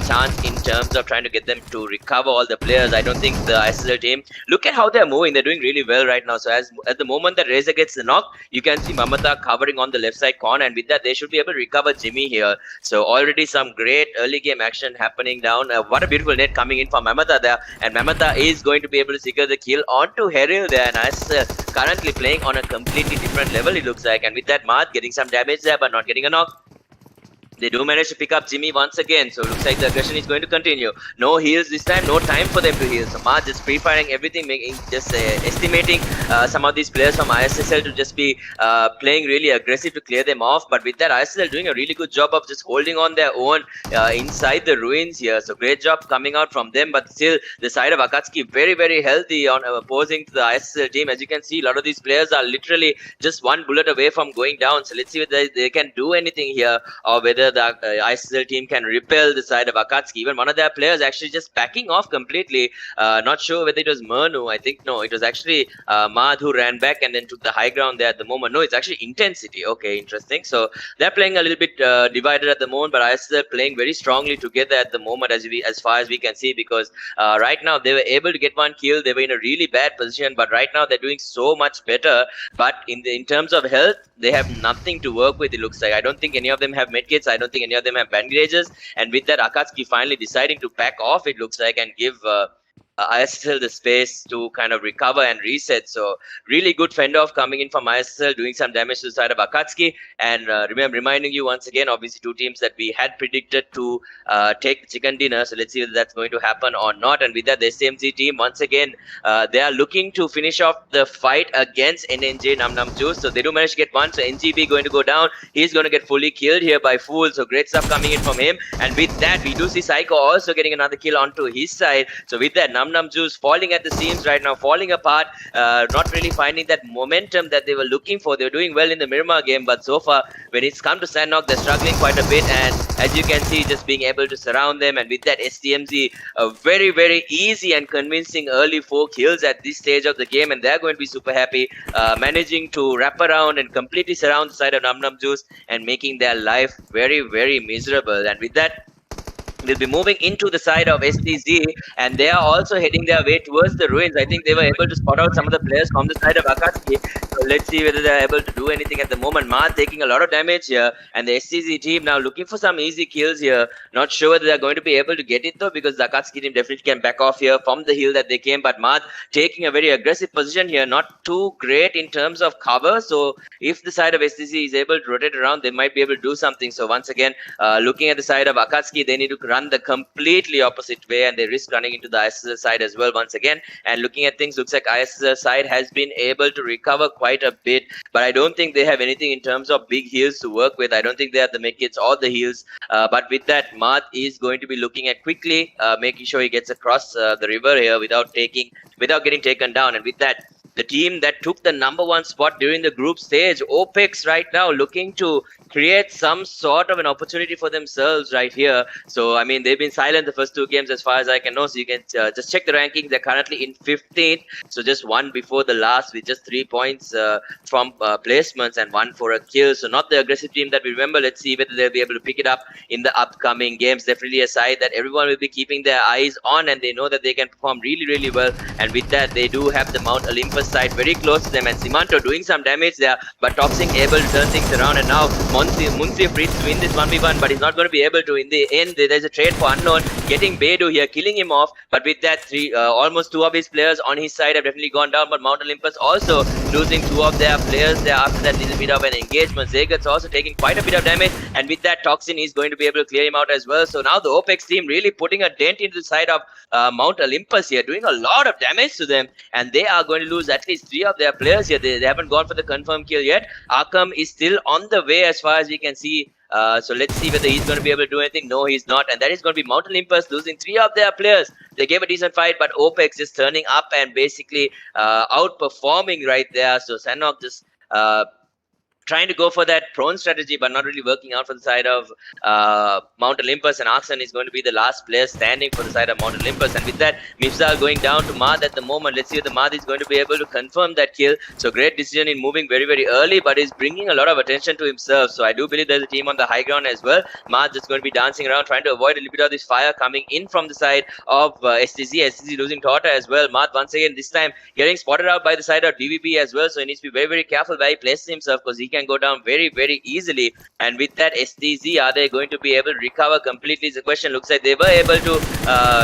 chance in terms of trying to get them to recover all the players. I don't think the ISSL team, look at how they're moving, they're doing really well right now. So at the moment that Razor gets the knock, you can see Mamata covering on the left side corner, and with that they should be able to recover Jimmy here. So already some great early game action happening down. What a beautiful net coming in from Mamata there, and Mamata is going to be able to secure the kill onto Heril there, and ISSL currently playing on a completely different level it looks like. And with that, Marth getting some damage there but not getting a knock. They do manage to pick up Jimmy once again, so looks like the aggression is going to continue. No heals this time, no time for them to heal. So Marth just pre-firing everything, estimating some of these players from ISSL to just be playing really aggressive to clear them off. But with that, ISSL doing a really good job of just holding on their own inside the ruins here. So great job coming out from them, but still the side of AKATSUKI very, very healthy on opposing to the ISSL team. As you can see, a lot of these players are literally just one bullet away from going down. So let's see whether they can do anything here, or whether whether the ISSL team can repel the side of AKATSUKI. Even one of their players actually just backing off completely. Not sure whether it was Manu. I think no, it was actually Mad who ran back and then took the high ground there at the moment. No, it's actually Intensity. Okay, interesting. So they're playing a little bit divided at the moment, but ISSL playing very strongly together at the moment, as far as we can see, because right now they were able to get one kill. They were in a really bad position, but right now they're doing so much better. But in terms of health, they have nothing to work with, it looks like. I don't think any of them have medkits. I don't think any of them have bandages. And with that, AKATSUKI finally deciding to back off, it looks like, and give ISSL the space to kind of recover and reset. So really good fend off coming in from ISSL, doing some damage to the side of AKATSUKI. And reminding you once again, obviously two teams that we had predicted to take the chicken dinner. So let's see whether that's going to happen or not. And with that, the SDMZ team, once again, they are looking to finish off the fight against NNJ Numb Juice. So they do manage to get one. So NGB going to go down. He's going to get fully killed here by Fool. So great stuff coming in from him. And with that, we do see Psycho also getting another kill onto his side. So with that, Numb Juice falling at the seams right now, falling apart, not really finding that momentum that they were looking for. They were doing well in the Miramar game, but so far, when it's come to Sandknock, they're struggling quite a bit. And as you can see, just being able to surround them. And with that, SDMZ, a very, very easy and convincing early 4 kills at this stage of the game. And they're going to be super happy, managing to wrap around and completely surround the side of Numb Juice and making their life very, very miserable. And with that, they'll be moving into the side of SDZ, and they are also heading their way towards the ruins. I think they were able to spot out some of the players from the side of AKATSUKI. So let's see whether they're able to do anything at the moment. Mad taking a lot of damage here, and the SDZ team now looking for some easy kills here. Not sure whether they're going to be able to get it though, because the AKATSUKI team definitely can back off here from the hill that they came. But Mad taking a very aggressive position here, not too great in terms of cover. So if the side of SDZ is able to rotate around, they might be able to do something. So once again, looking at the side of AKATSUKI, they need to run the completely opposite way, and they risk running into the ISSL side as well once again. And looking at things, looks like ISSL side has been able to recover quite a bit, but I don't think they have anything in terms of big heals to work with. I don't think they have the medkits or the heals, but with that, Mad is going to be looking at quickly making sure he gets across the river here without getting taken down. And with that, the team that took the #1 spot during the group stage, Opex, right now looking to create some sort of an opportunity for themselves right here. So, I mean, they've been silent the first 2 games as far as I can know. So you can just check the rankings. They're currently in 15th. So just 1 before the last with just 3 points from placements and 1 for a kill. So not the aggressive team that we remember. Let's see whether they'll be able to pick it up in the upcoming games. Definitely a side that everyone will be keeping their eyes on, and they know that they can perform really, really well. And with that, they do have the Mount Olympus side very close to them. And Simanto doing some damage there, but Toxic able to turn things around. And now Munsif reads to win this 1v1, but he's not going to be able to. In the end, there's a trade for Unknown, getting Beidou here, killing him off. But with that, almost 2 of his players on his side have definitely gone down. But Mount Olympus also losing 2 of their players there after that little bit of an engagement. Zagat's also taking quite a bit of damage, and with that, Toxin is going to be able to clear him out as well. So now the Opex team really putting a dent into the side of Mount Olympus here, doing a lot of damage to them, and they are going to lose at least 3 of their players here. They haven't gone for the confirmed kill yet. Arkham is still on the way as far as we can see. So let's see whether he's going to be able to do anything. No, he's not. And that is going to be Mount Olympus losing 3 of their players. They gave a decent fight, but Opex is turning up and basically outperforming right there. So Sandknock just trying to go for that prone strategy, but not really working out for the side of Mount Olympus. And Arxon is going to be the last player standing for the side of Mount Olympus. And with that, Mifsal going down to Mad at the moment. Let's see if the Mad is going to be able to confirm that kill. So great decision in moving very, very early, but is bringing a lot of attention to himself. So I do believe there's a team on the high ground as well. Mad just going to be dancing around, trying to avoid a little bit of this fire coming in from the side of STZ. STZ losing Tota as well. Mad once again, this time getting spotted out by the side of DVB as well. So he needs to be very, very careful where he places himself, because he can go down very, very easily. And with that, STZ, are they going to be able to recover completely is the question. Looks like they were able to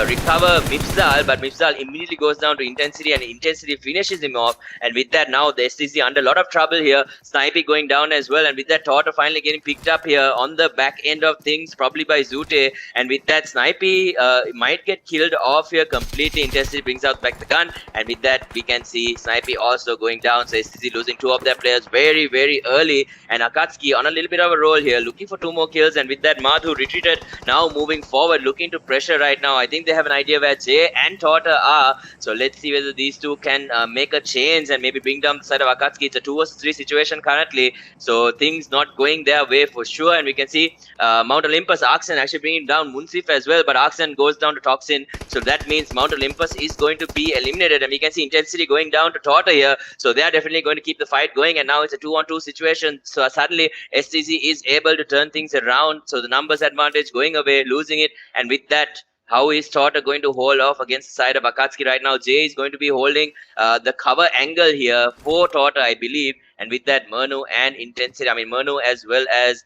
recover Mifsal, but Mifsal immediately goes down to Intensity, and Intensity finishes him off. And with that, now the STZ under a lot of trouble here. Snipey going down as well, and with that, Tota finally getting picked up here on the back end of things, probably by Zute. And with that, Snipey might get killed off here completely. Intensity brings out back the gun, and with that, we can see Snipey also going down. So STZ losing 2 of their players very, very early. early, and AKATSUKI on a little bit of a roll here, looking for 2 more kills, and with that Madhu retreated, now moving forward, looking to pressure right now. I think they have an idea where Jay and Torta are, so let's see whether these two can make a change and maybe bring down the side of AKATSUKI. It's a 2 vs 3 situation currently, so things not going their way for sure, and we can see Mount Olympus, Arxen actually bringing down Munsif as well, but Arxen goes down to Toxin, so that means Mount Olympus is going to be eliminated, and we can see Intensity going down to Torta here, so they are definitely going to keep the fight going, and now it's a 2-on-2 situation, so suddenly STZ is able to turn things around, so the numbers advantage going away, losing it, and with that, how is Torta going to hold off against the side of AKATSUKI right now? Jay is going to be holding the cover angle here for Torta, I believe, and with that Manu and Intensity, I mean Manu as well as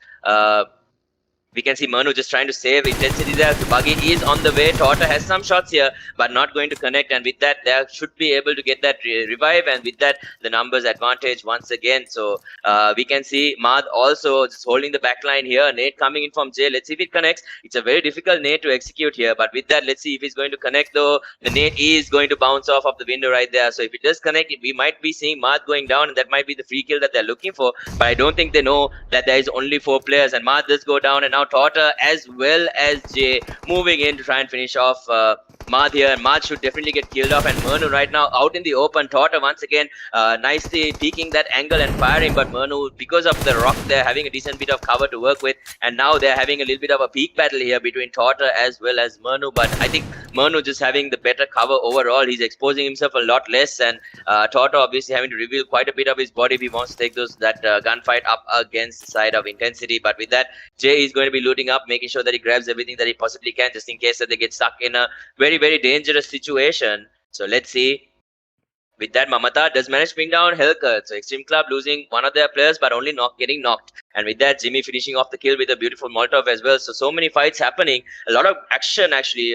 we can see Manu just trying to save Intensity there. The buggy is on the way. Torta has some shots here, but not going to connect. And with that, they should be able to get that revive. And with that, the numbers advantage once again. So we can see Madh also just holding the back line here. Nade coming in from Jay. Let's see if it connects. It's a very difficult nade to execute here. But with that, let's see if he's going to connect though. The nade is going to bounce off of the window right there. So if it does connect, we might be seeing Madh going down. And that might be the free kill that they're looking for. But I don't think they know that there is only 4 players. And Madh does go down. And now Torta as well as Jay moving in to try and finish off Madh here, and Madh should definitely get killed off, and Manu right now out in the open. Torta once again nicely peeking that angle and firing, but Manu, because of the rock, they're having a decent bit of cover to work with, and now they're having a little bit of a peak battle here between Torta as well as Manu, but I think Manu just having the better cover overall. He's exposing himself a lot less, and Torta obviously having to reveal quite a bit of his body if he wants to take that gunfight up against the side of Intensity. But with that, Jay is going to be looting up, making sure that he grabs everything that he possibly can, just in case that they get stuck in a very, very dangerous situation. So let's see. With that, Mamata does manage to bring down Hellcat. So Xtreme Club losing one of their players, but only getting knocked. And with that, Jimmy finishing off the kill with a beautiful Molotov as well. So many fights happening. A lot of action actually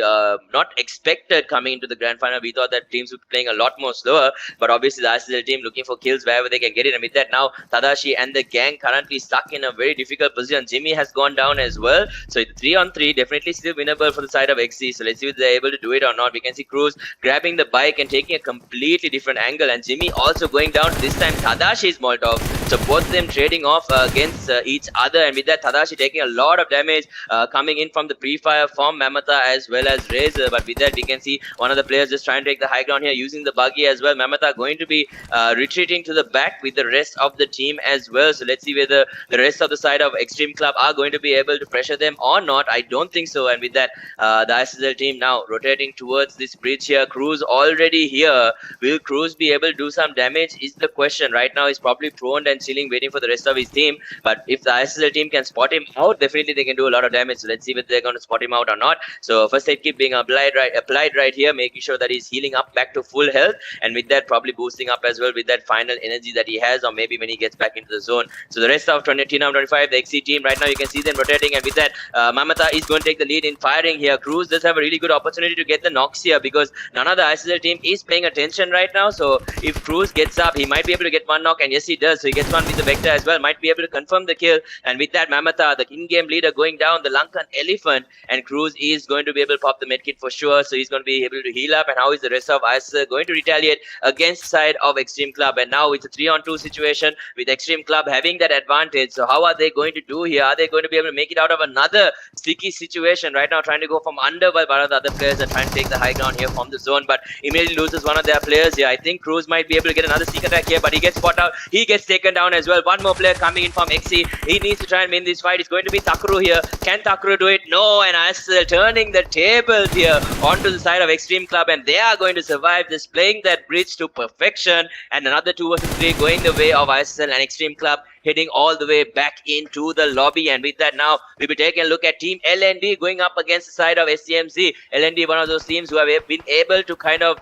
not expected coming into the grand final. We thought that teams would be playing a lot more slower. But obviously the ISSL team looking for kills wherever they can get it. And with that now, Tadashi and the gang currently stuck in a very difficult position. Jimmy has gone down as well. So 3-on-3 definitely still winnable for the side of XC. So let's see if they're able to do it or not. We can see Cruz grabbing the bike and taking a completely different angle. And Jimmy also going down. This time Tadashi's Molotov. So both of them trading off against each other, and with that Tadashi taking a lot of damage coming in from the pre-fire from Mamata as well as Razor. But with that, we can see one of the players just trying to take the high ground here using the buggy as well. Mamata going to be retreating to the back with the rest of the team as well. So let's see whether the rest of the side of Xtreme Club are going to be able to pressure them or not. I don't think so. And with that, the ISSL team now rotating towards this bridge here. Cruz already here. Will Cruz be able to do some damage is the question. Right now he's probably prone and chilling, waiting for the rest of his team. But if the ISSL team can spot him out, definitely they can do a lot of damage. So let's see whether they're going to spot him out or not. So first aid kit being applied right here, making sure that he's healing up back to full health, and with that probably boosting up as well with that final energy that he has, or maybe when he gets back into the zone. So the rest of Team 25, the XC team right now, you can see them rotating, and with that Mamata is going to take the lead in firing here. Cruz does have a really good opportunity to get the knocks here, because none of the ISSL team is paying attention right now. So if Cruz gets up, he might be able to get one knock, and yes he does. So he gets one with the Vector as well, might be able to confirm the kill. And with that, Mamata, the in-game leader, going down the Lankan Elephant, and Cruz is going to be able to pop the medkit for sure. So he's going to be able to heal up. And how is the rest of ISSL going to retaliate against the side of Xtreme Club? And now it's a 3-on-2 situation with Xtreme Club having that advantage. So how are they going to do here? Are they going to be able to make it out of another sticky situation right now, trying to go from under while one of the other players are trying to take the high ground here from the zone, but immediately loses one of their players here. I think Cruz might be able to get another sneak attack here, but he gets spot out. He gets taken down as well. One more player coming in from XC. He needs to try and win this fight. It's going to be Takuru here. Can Takuru do it? No. And ISSL turning the tables here onto the side of Xtreme Club, and they are going to survive, just playing that bridge to perfection. And another 2 vs 3 going the way of ISSL, and Xtreme Club heading all the way back into the lobby. And with that, now we'll be taking a look at Team LND going up against the side of SDMZ. LND, one of those teams who have been able to kind of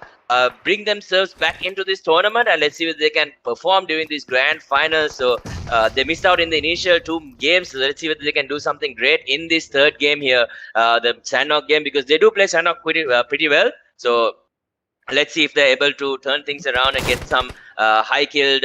bring themselves back into this tournament, and let's see if they can perform during this grand final. So they missed out in the initial 2 games, so let's see whether they can do something great in this 3rd game here, the Sandknock game, because they do play Sandknock pretty well. So let's see if they're able to turn things around and get some high killed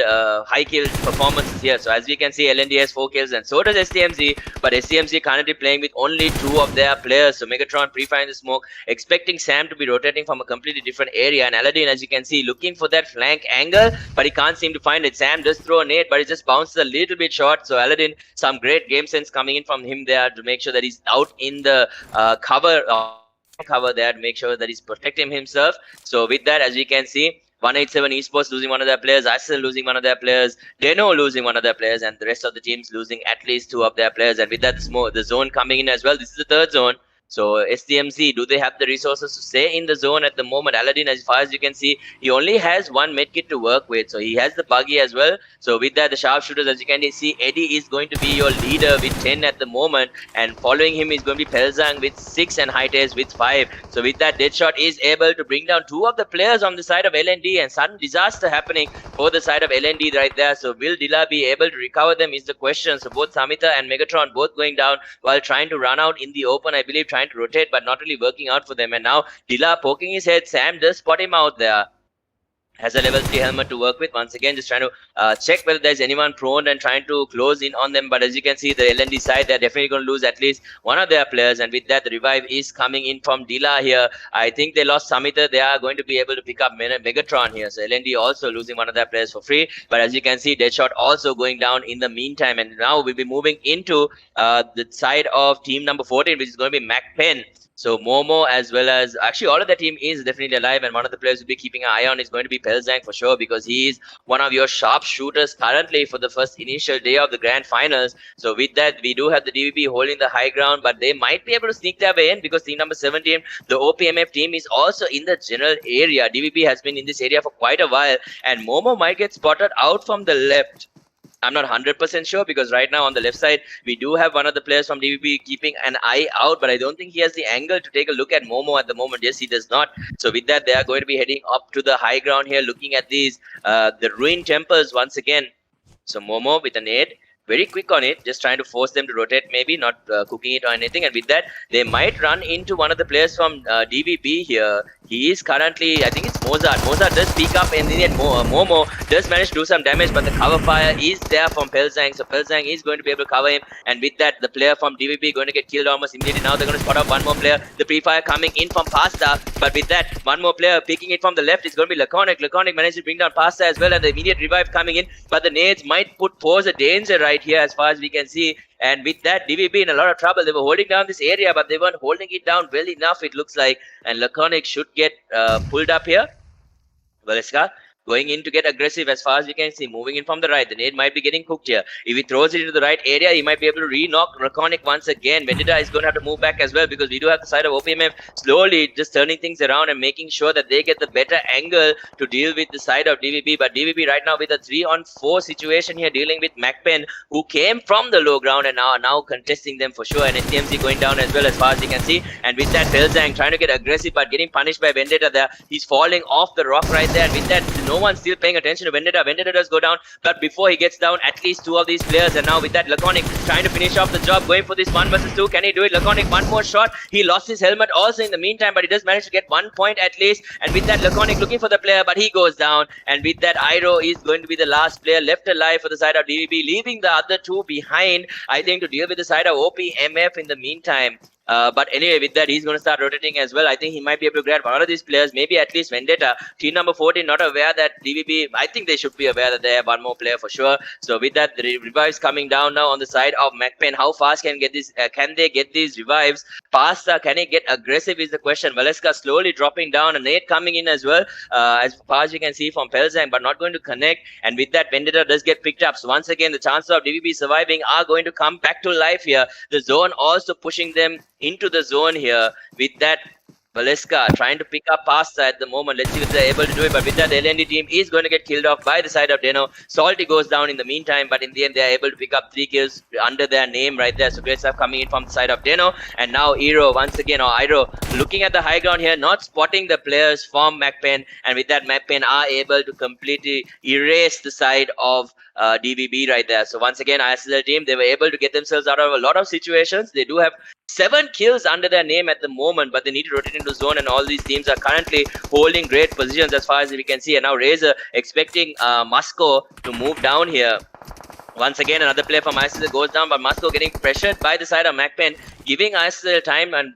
performances here. So as we can see, LND has 4 kills and so does SDMZ, but SDMZ currently playing with only 2 of their players. So Megatron pre-firing the smoke, expecting Sam to be rotating from a completely different area, and Aladdin, as you can see, looking for that flank angle, but he can't seem to find it. Sam does throw a nade, but it just bounces a little bit short. So Aladdin, some great game sense coming in from him there to make sure that he's out in the cover there to make sure that he's protecting himself. So with that, as we can see, 187 Esports losing one of their players, ISSL losing one of their players, DENO losing one of their players, and the rest of the teams losing at least 2 of their players. And with that, the zone coming in as well. This is the 3rd zone. So SDMZ, do they have the resources to stay in the zone at the moment? Aladdin, as far as you can see, he only has 1 medkit to work with. So he has the buggy as well. So with that, the sharpshooters, as you can see, Eddie is going to be your leader with 10 at the moment. And following him is going to be Pelzang with 6 and Hightails with 5. So with that, Deadshot is able to bring down 2 of the players on the side of LND, and sudden disaster happening for the side of LND right there. So will Dila be able to recover them is the question. So both Samita and Megatron both going down while trying to run out in the open, I believe, trying to rotate, but not really working out for them. And now Dila poking his head. Sam does spot him out there. Has a level 3 helmet to work with. Once again, just trying to check whether there's anyone prone and trying to close in on them. But as you can see, the LND side, they're definitely going to lose at least one of their players. And with that, the revive is coming in from Dila here. I think they lost Samita. They are going to be able to pick up Megatron here. So LND also losing one of their players for free. But as you can see, Deadshot also going down in the meantime. And now we'll be moving into the side of team number 14, which is going to be Makpen. So Momo, as well as actually all of the team is definitely alive, and one of the players we'll be keeping an eye on is going to be Pelzang for sure, because he is one of your sharp shooters currently for the first initial day of the grand finals. So with that, we do have the DVB holding the high ground, but they might be able to sneak their way in because team number 17, the OPMF team, is also in the general area. DVB has been in this area for quite a while, and Momo might get spotted out from the left. I'm not 100% sure, because right now on the left side, we do have one of the players from DVB keeping an eye out, but I don't think he has the angle to take a look at Momo at the moment. Yes, he does not. So with that, they are going to be heading up to the high ground here, looking at these, the ruined temples once again. So Momo with a nade. Very quick on it, just trying to force them to rotate, maybe not cooking it or anything. And with that, they might run into one of the players from DVB here. He is currently, I think it's Mozart. Mozart does peek up, and then Momo does manage to do some damage, but the cover fire is there from Pelzang. So Pelzang is going to be able to cover him, and with that, the player from DVB going to get killed almost immediately. Now they're going to spot up one more player. The pre-fire coming in from Pasta, but with that, one more player picking it from the left is going to be Laconic. Laconic managed to bring down Pasta as well, and the immediate revive coming in, but the nades might pose a danger right here as far as we can see. And with that, DVB in a lot of trouble. They were holding down this area, but they weren't holding it down well enough, it looks like. And Laconic should get pulled up here. VALesMOUNT going in to get aggressive as far as we can see, moving in from the right. The nade might be getting cooked here. If he throws it into the right area, he might be able to re-knock Laconic once again. Vendetta is going to have to move back as well, because we do have the side of OPMF slowly just turning things around and making sure that they get the better angle to deal with the side of DVB. But DVB right now with a 3-on-4 situation here, dealing with Makpen, who came from the low ground and are now contesting them for sure. And SDMZ going down as well as far as you can see. And with that, Pelzang trying to get aggressive but getting punished by Vendetta there. He's falling off the rock right there. And with that, no one's still paying attention to Vendetta. Vendetta does go down, but before he gets down, at least 2 of these players. And now with that, Laconic trying to finish off the job, going for this 1 versus 2. Can he do it? Laconic, one more shot. He lost his helmet also in the meantime, but he does manage to get 1 point at least. And with that, Laconic looking for the player, but he goes down. And with that, Iroh is going to be the last player left alive for the side of DVB, leaving the other 2 behind, I think, to deal with the side of OPMF in the meantime. But anyway, with that, he's going to start rotating as well. I think he might be able to grab one of these players, maybe at least Vendetta. Team number 14 not aware that DVB, I think they should be aware that they have one more player for sure. So with that, the revives coming down now on the side of Makpen. How fast can they get these revives? Pasta, can he get aggressive is the question. VALesMOUNT slowly dropping down, a nade coming in as well, as far as you can see from Pelzang, but not going to connect. And with that, Vendetta does get picked up. So once again, the chances of DVB surviving are going to come back to life here. The zone also pushing them into the zone here. With that, VALesMOUNT trying to pick up Pasta at the moment. Let's see if they're able to do it. But with that, the LND team is going to get killed off by the side of DENO. Salty goes down in the meantime, but in the end, they are able to pick up 3 kills under their name right there. So great stuff coming in from the side of DENO. And now Iroh once again, or Iroh, looking at the high ground here, not spotting the players from Makpen. And with that, Makpen are able to completely erase the side of DVB right there. So once again, ISSL team, they were able to get themselves out of a lot of situations. They do have 7 kills under their name at the moment, but they need to rotate into zone, and all these teams are currently holding great positions as far as we can see. And now Razor expecting Moscow to move down here. Once again, another player from ISSL goes down, but Moscow getting pressured by the side of Makpen, giving ISSL time and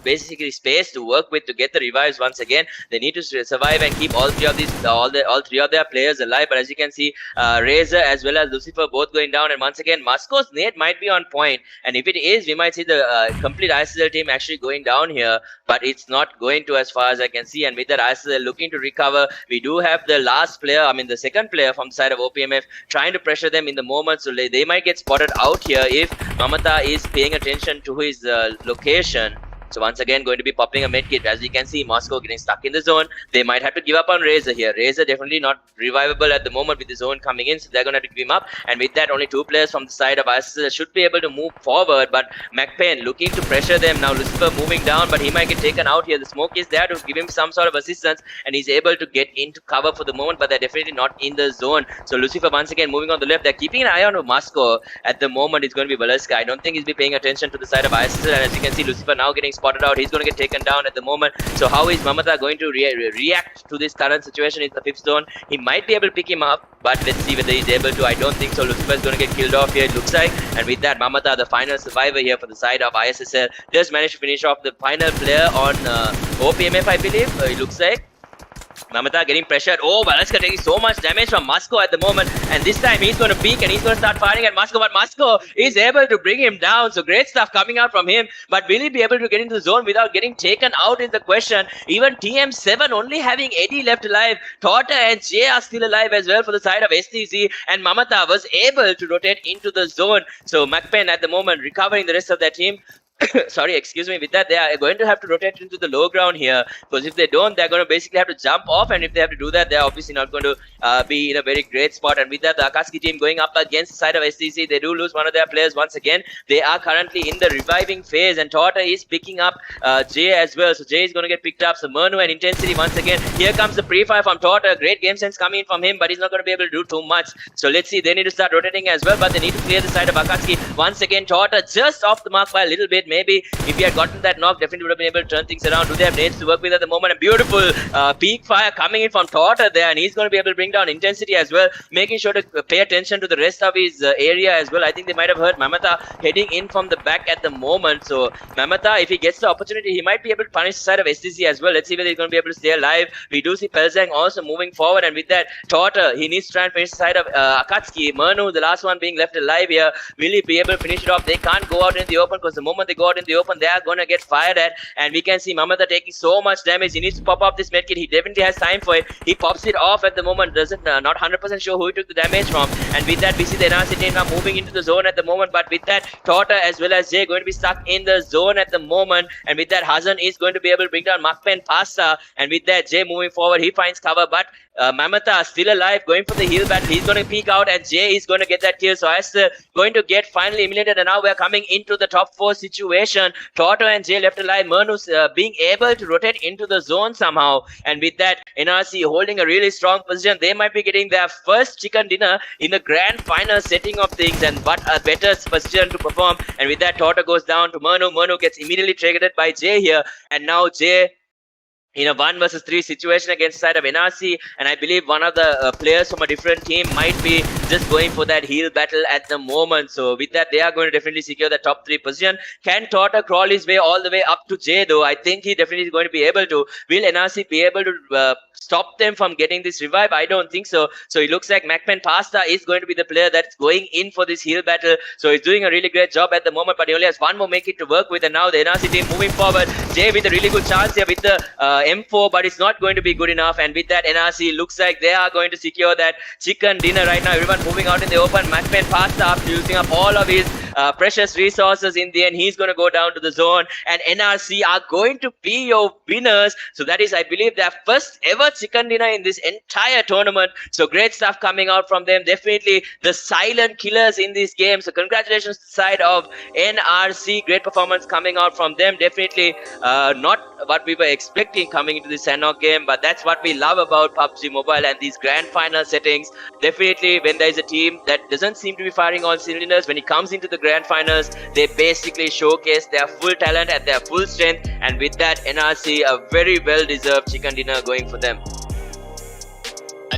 basically space to work with to get the revives. Once again, they need to survive and keep all three of their players alive. But as you can see, Razor as well as Lucifer both going down, and once again, Moscow's nade might be on point, and if it is, we might see the complete ISSL team actually going down here. But it's not going to, as far as I can see. And with that, ISSL looking to recover. We do have the last player, I mean the second player from the side of OPMF, trying to pressure them in the moment. So they might get spotted out here if Mamata is paying attention to his location. So once again, going to be popping a medkit. As you can see, Moscow getting stuck in the zone. They might have to give up on Razor here. Razor definitely not revivable at the moment with the zone coming in, so they're going to have to give him up. And with that, only 2 players from the side of ISSL should be able to move forward. But Makpen looking to pressure them. Now Lucifer moving down, but he might get taken out here. The smoke is there to give him some sort of assistance, and he's able to get into cover for the moment, but they're definitely not in the zone. So Lucifer once again moving on the left. They're keeping an eye on Moscow. At the moment, it's going to be VALesMOUNT. I don't think he's be paying attention to the side of ISSL. And as you can see, Lucifer now getting spotted out. He's going to get taken down at the moment. So how is Mamata going to react to this current situation? It's the 5th zone. He might be able to pick him up, but let's see whether he's able to. I don't think so. Lucifer is going to get killed off here, it looks like. And with that, Mamata, the final survivor here for the side of ISSL, just managed to finish off the final player on OPMF, I believe. It looks like Mamata getting pressured. Oh, VALesMOUNT taking so much damage from Moscow at the moment. And this time he's going to peek and he's going to start firing at Moscow. But Moscow is able to bring him down. So great stuff coming out from him. But will he be able to get into the zone without getting taken out is the question. Even TM7 only having Eddie left alive. Torta and Jay are still alive as well for the side of SDZ. And Mamata was able to rotate into the zone. So Makpen at the moment recovering the rest of their team. Sorry, excuse me. With that, they are going to have to rotate into the low ground here, because if they don't, they're going to basically have to jump off, and if they have to do that, they're obviously not going to be in a very great spot. And with that, the AKATSUKI team going up against the side of SDC, they do lose one of their players once again. They are currently in the reviving phase, and Torta is picking up Jay as well. So Jay is going to get picked up. So Murnu and Intensity once again. Here comes the pre-fire from Torta. Great game sense coming from him, but he's not going to be able to do too much. So let's see. They need to start rotating as well, but they need to clear the side of AKATSUKI. Once again, Torta just off the mark by a little bit. Maybe if he had gotten that knock, definitely would have been able to turn things around. Do they have nades to work with at the moment? A beautiful peak fire coming in from Torta there, and he's going to be able to bring down Intensity as well, making sure to pay attention to the rest of his area as well. I think they might have heard Mamata heading in from the back at the moment. So Mamata, if he gets the opportunity, he might be able to punish the side of SDC as well. Let's see whether he's going to be able to stay alive. We do see Pelzang also moving forward, and with that, Torta, he needs to try and finish the side of AKATSUKI. Murnu, the last one being left alive here, will he be able to finish it off? They can't go out in the open, because the moment they go out in the open, they are going to get fired at. And we can see Mamata taking so much damage. He needs to pop off this medkit. He definitely has time for it. He pops it off at the moment. Doesn't not 100% sure who he took the damage from. And with that, we see the NRC team now moving into the zone at the moment. But with that, Torta as well as Jay going to be stuck in the zone at the moment. And with that, Hazan is going to be able to bring down Makpen Pasta. And with that, Jay moving forward, he finds cover. But Mamata still alive, going for the heal battle. He's going to peek out, and Jay is going to get that kill. So as going to get finally eliminated, and now we're coming into the top 4 situation. Torta and Jay left alive. Murnus being able to rotate into the zone somehow, and with that, NRC holding a really strong position. They might be getting their first chicken dinner in the grand final setting of things, and but a better position to perform. And with that, Torta goes down to Murnu. Murnu gets immediately triggered by Jay here, and now Jay in a 1 versus 3 situation against the side of NRC, and I believe one of the players from a different team might be just going for that heal battle at the moment. So with that, they are going to definitely secure the top 3 position. Can Torta crawl his way all the way up to Jay though? I think he definitely is going to be able to. Will NRC be able to stop them from getting this revive? I don't think so. So it looks like Makpen Pasta is going to be the player that's going in for this heal battle. So he's doing a really great job at the moment, but he only has one more make it to work with, and now the NRC team moving forward. Jay with a really good chance here with the M4, but it's not going to be good enough. And with that, NRC looks like they are going to secure that chicken dinner right now. Everyone moving out in the open. Makpen Pasta, after using up all of his precious resources. In the end, he's going to go down to the zone, and NRC are going to be your winners. So that is, I believe, their first ever chicken dinner in this entire tournament. So great stuff coming out from them. Definitely the silent killers in this game. So congratulations to the side of NRC. Great performance coming out from them. Definitely not what we were expecting coming into this Sanok game, but that's what we love about PUBG Mobile and these grand final settings. Definitely when there is a team that doesn't seem to be firing all cylinders, when it comes into the grand finals, they basically showcase their full talent and their full strength, and with that, NRC a very well deserved chicken dinner going for them.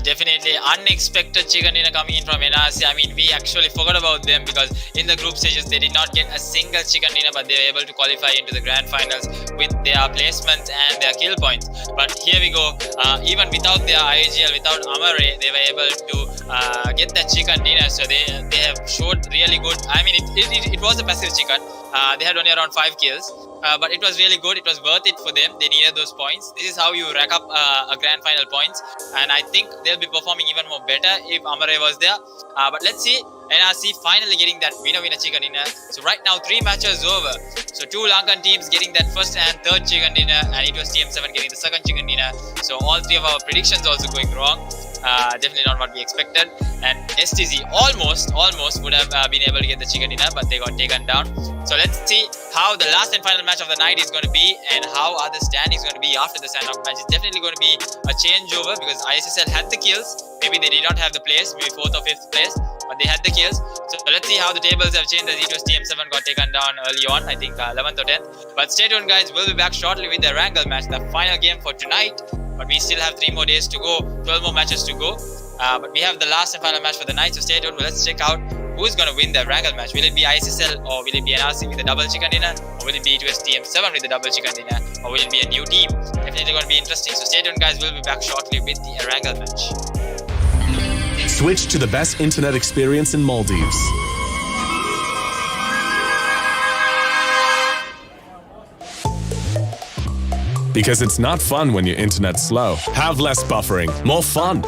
Definitely unexpected chicken dinner coming in from NRC. I mean, we actually forgot about them because in the group stages they did not get a single chicken dinner, but they were able to qualify into the grand finals with their placements and their kill points. But here we go, even without their IGL, without Amare, they were able to get that chicken dinner. So they have showed really good. I mean, it was a passive chicken. They had only around 5 kills. But it was really good. It was worth it for them. They needed those points. This is how you rack up a grand final points, and I think they'll be performing even more better if Amare was there. But let's see, NRC finally getting that winner chicken dinner. So right now 3 matches over. So 2 Lankan teams getting that first and third chicken dinner, and it was TM7 getting the second chicken dinner. So all 3 of our predictions also going wrong. Definitely not what we expected. And STZ almost would have been able to get the chicken dinner, but they got taken down. So let's see how the last and final match of the night is going to be, and how are the standings going to be after the Sanok match. It's definitely going to be a changeover because ISSL had the kills. Maybe they did not have the place, maybe 4th or 5th place, but they had the kills. So let's see how the tables have changed as it was TM7 got taken down early on, I think 11th or 10th. But stay tuned guys, we'll be back shortly with the Wrangle match, the final game for tonight. But we still have 3 more days to go, 12 more matches to go. But we have the last and final match for the night, so stay tuned. Let's check out who's going to win the Wrangle match. Will it be ISSL, or will it be NRC with a double chicken dinner, or will it be TM7 with a double chicken dinner, or will it be a new team? Definitely going to be interesting. So stay tuned guys, we'll be back shortly with the Wrangle match. Switch to the best internet experience in Maldives. Because it's not fun when your internet's slow. Have less buffering, more fun.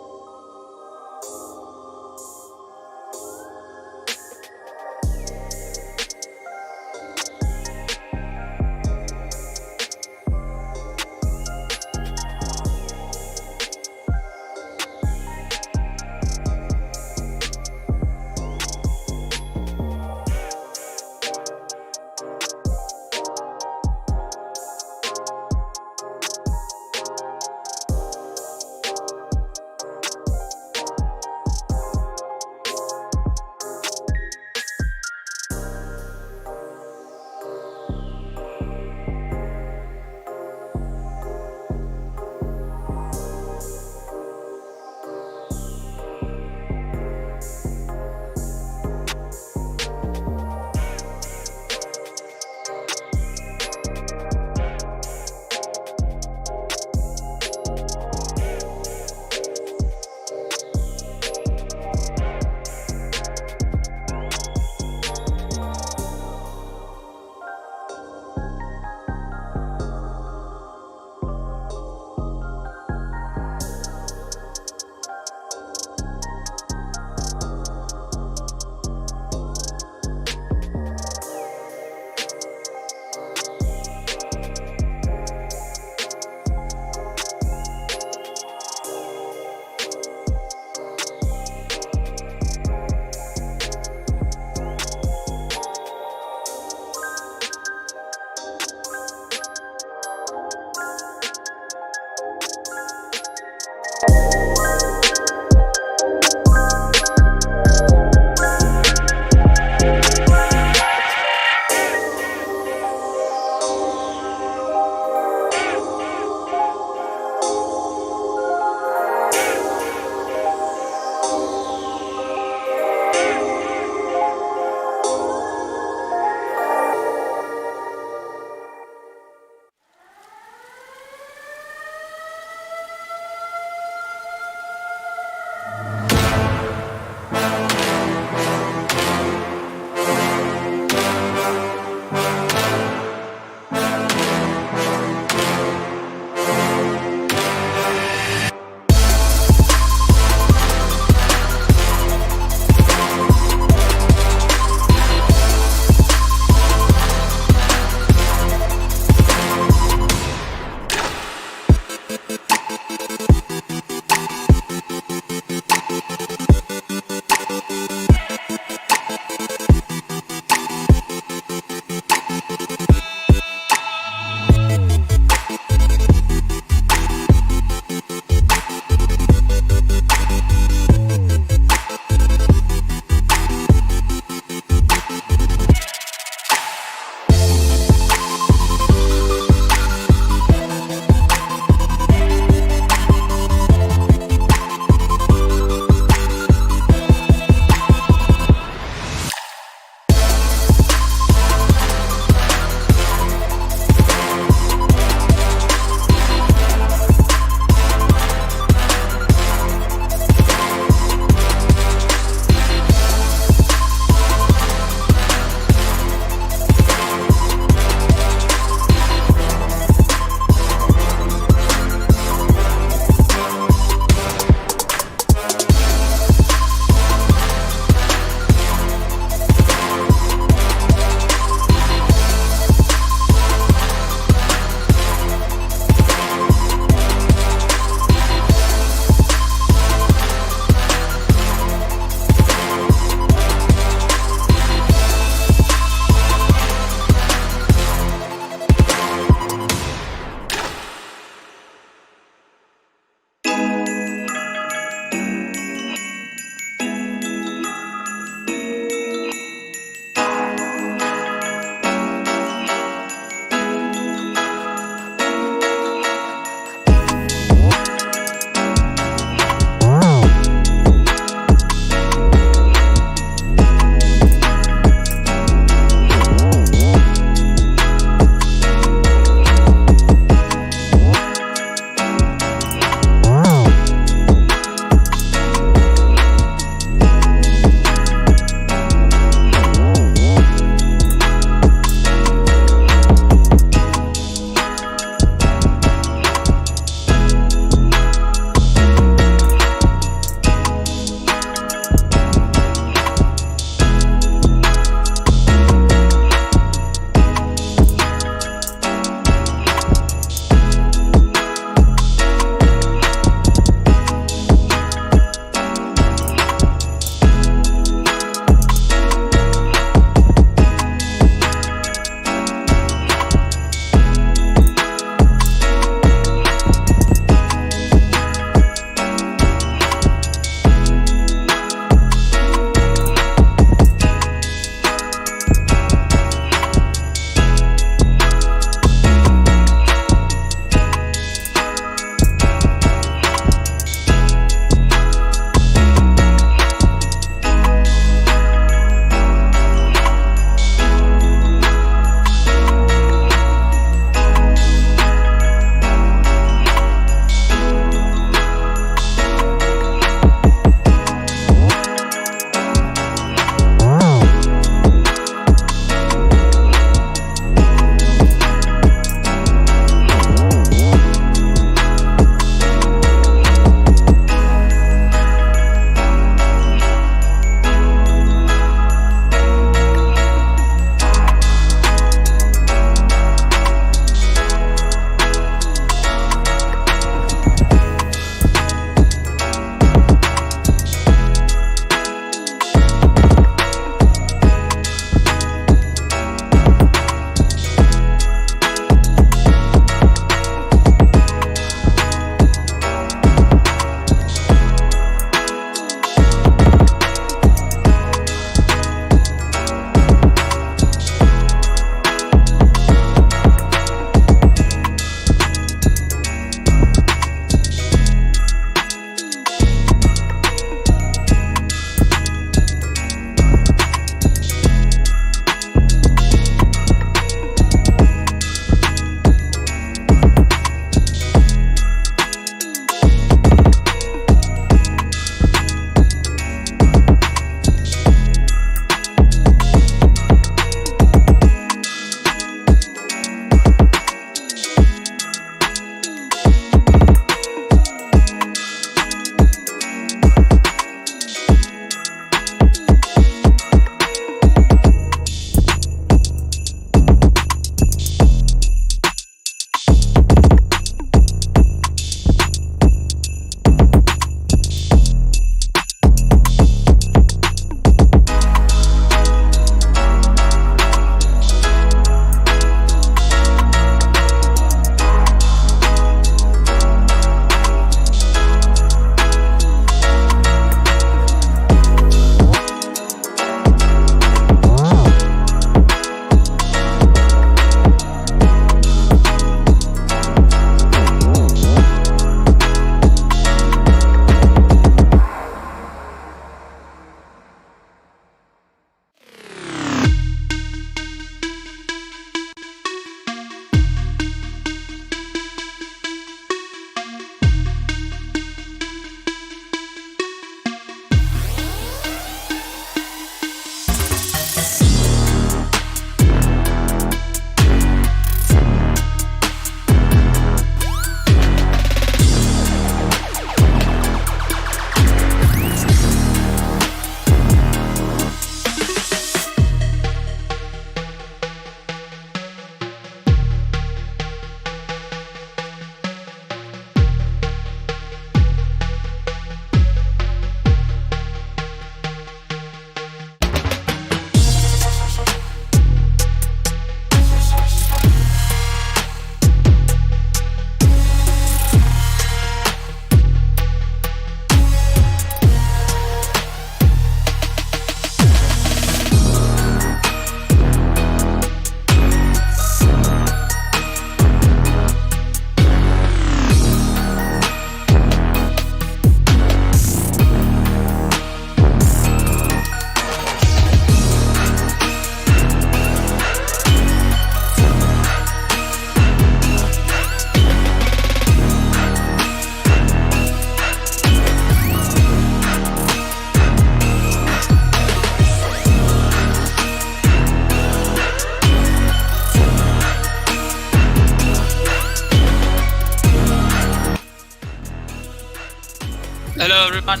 everyone.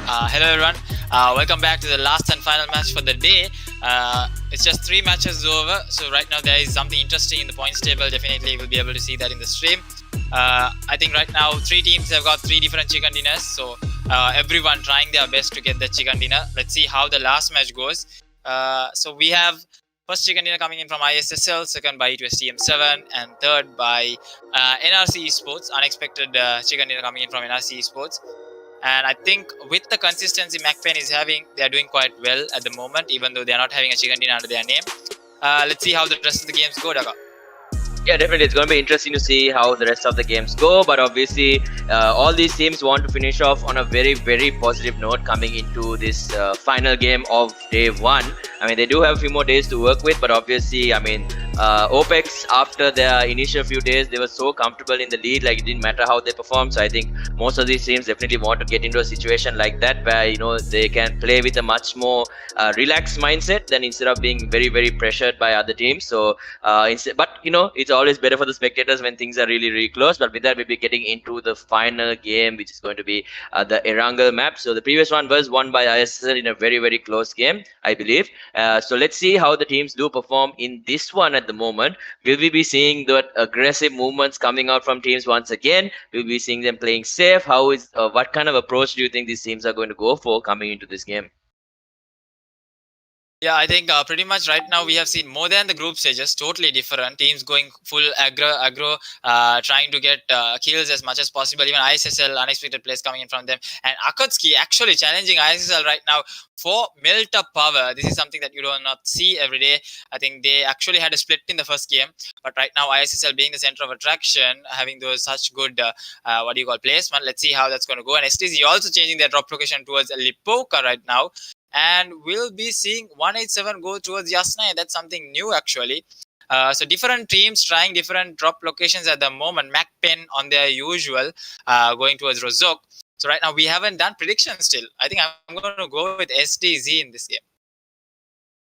Hello everyone. Welcome back to the last and final match for the day. It's just 3 matches over. So right now there is something interesting in the points table. Definitely we'll be able to see that in the stream. I think right now 3 teams have got 3 different chicken dinners. So everyone trying their best to get the chicken dinner. Let's see how the last match goes. So we have first chicken dinner coming in from ISSL, second by SDMZ, and third by NRC Esports. Unexpected chicken dinner coming in from NRC Esports. And I think with the consistency Makpen is having, they are doing quite well at the moment, even though they are not having a chicken dinner under their name. Let's see how the rest of the games go, Daga. Yeah, definitely. It's going to be interesting to see how the rest of the games go. But obviously, all these teams want to finish off on a very, very positive note coming into this final game of day 1. I mean, they do have a few more days to work with. But obviously, I mean, Opex, after their initial few days, they were so comfortable in the lead. Like, it didn't matter how they performed. So I think most of these teams definitely want to get into a situation like that where, you know, they can play with a much more relaxed mindset than instead of being very, very pressured by other teams. So, but, you know, it's always better for the spectators when things are really, really close. But with that, we'll be getting into the final game, which is going to be the Erangel map. So the previous one was won by ISSL in a very, very close game, I believe. So let's see how the teams do perform in this one at the moment. Will we be seeing that aggressive movements coming out from teams once again? Will we be seeing them playing safe? How is what kind of approach do you think these teams are going to go for coming into this game? Yeah, I think pretty much right now we have seen more than the group stages, totally different. Teams going full aggro, trying to get kills as much as possible. Even ISSL, unexpected plays coming in from them. And AKATSUKI actually challenging ISSL right now for melt-up power. This is something that you do not see every day. I think they actually had a split in the first game. But right now ISSL being the center of attraction, having those such good, placement. Let's see how that's going to go. And STZ also changing their drop location towards Lipoka right now. And we'll be seeing 187 go towards Yasna. That's something new actually. So different teams trying different drop locations at the moment. Makpen on their usual, going towards Rozok. So right now we haven't done predictions still. I think I'm going to go with SDZ in this game.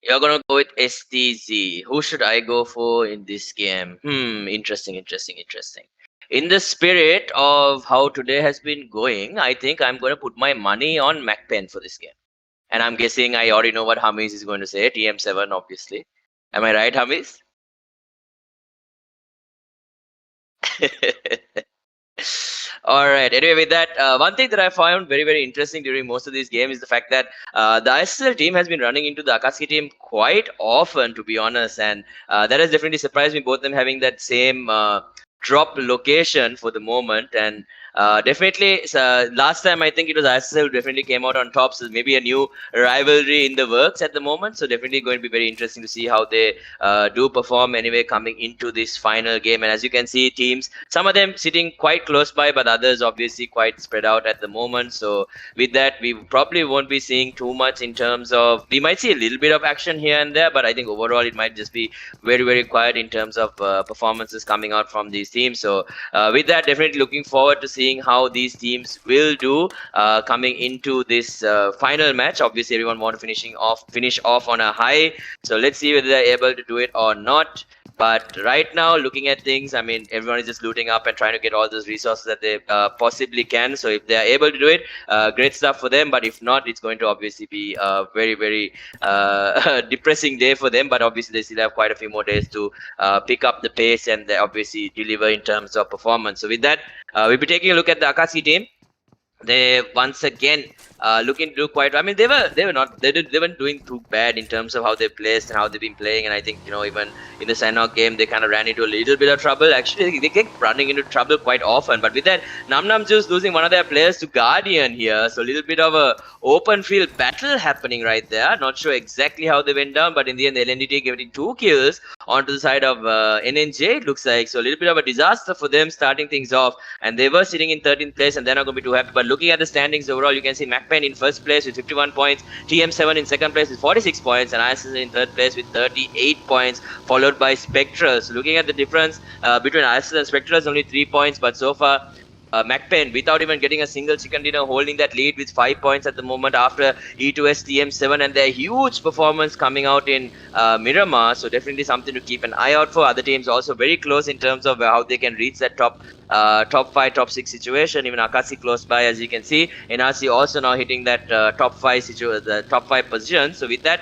You're going to go with SDZ. Who should I go for in this game? Interesting. In the spirit of how today has been going, I think I'm going to put my money on Makpen for this game. And I'm guessing I already know what Hamis is going to say. TM7, obviously. Am I right, Hamis? All right. Anyway, with that, one thing that I found very, very interesting during most of these games is the fact that the ISSL team has been running into the AKATSUKI team quite often, to be honest. And that has definitely surprised me, both of them having that same drop location for the moment. And definitely last time I think it was ISSL who definitely came out on top, so maybe a new rivalry in the works at the moment. So definitely going to be very interesting to see how they do perform anyway coming into this final game. And as you can see, teams, some of them sitting quite close by, but others obviously quite spread out at the moment. So with that, we probably won't be seeing too much in terms of, we might see a little bit of action here and there, but I think overall it might just be very, very quiet in terms of performances coming out from these teams. So with that, definitely looking forward to seeing how these teams will do coming into this final match. Obviously, everyone want to finish off on a high. So let's see whether they're able to do it or not. But right now, looking at things, I mean, everyone is just looting up and trying to get all those resources that they possibly can. So if they're able to do it, great stuff for them. But if not, it's going to obviously be a very, very depressing day for them. But obviously, they still have quite a few more days to pick up the pace and they obviously deliver in terms of performance. So with that, we'll be taking a look at the AKATSUKI team. They once again looking to do quite. I mean, they weren't doing too bad in terms of how they placed and how they've been playing. And I think, you know, even in the Sanok game, they kind of ran into a little bit of trouble. Actually, they kept running into trouble quite often. But with that, Numb just losing one of their players to Guardian here, so a little bit of a open field battle happening right there. Not sure exactly how they went down, but in the end, the LNDT getting 2 kills onto the side of NNJ. It looks like so a little bit of a disaster for them starting things off. And they were sitting in 13th place, and they're not going to be too happy. But looking at the standings overall, you can see Makpen in first place with 51 points, TM7 in second place with 46 points, and ISSL in third place with 38 points, followed by Spectrals. Looking at the difference between ISSL and Spectrals, only 3 points, but so far Makpen without even getting a single chicken dinner, holding that lead with 5 points at the moment after E2S TM7 and their huge performance coming out in Miramar. So definitely something to keep an eye out for. Other teams also very close in terms of how they can reach that top 5, top 6 situation. Even AKATSUKI close by, as you can see. NRC also now hitting that top 5 position. So with that,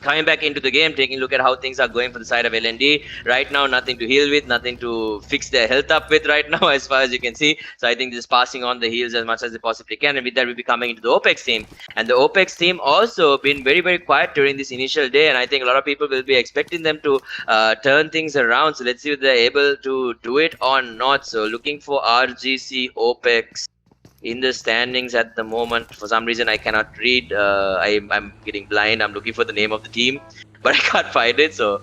coming back into the game, taking a look at how things are going for the side of LND. Right now, nothing to heal with, nothing to fix their health up with right now, as far as you can see. So I think just passing on the heals as much as they possibly can. And with that, we'll be coming into the Opex team. And the Opex team also been very, very quiet during this initial day. And I think a lot of people will be expecting them to turn things around. So let's see if they're able to do it or not. So looking for RGC Opex in the standings at the moment. For some reason I cannot read. I'm getting blind. I'm looking for the name of the team, but I can't find it. So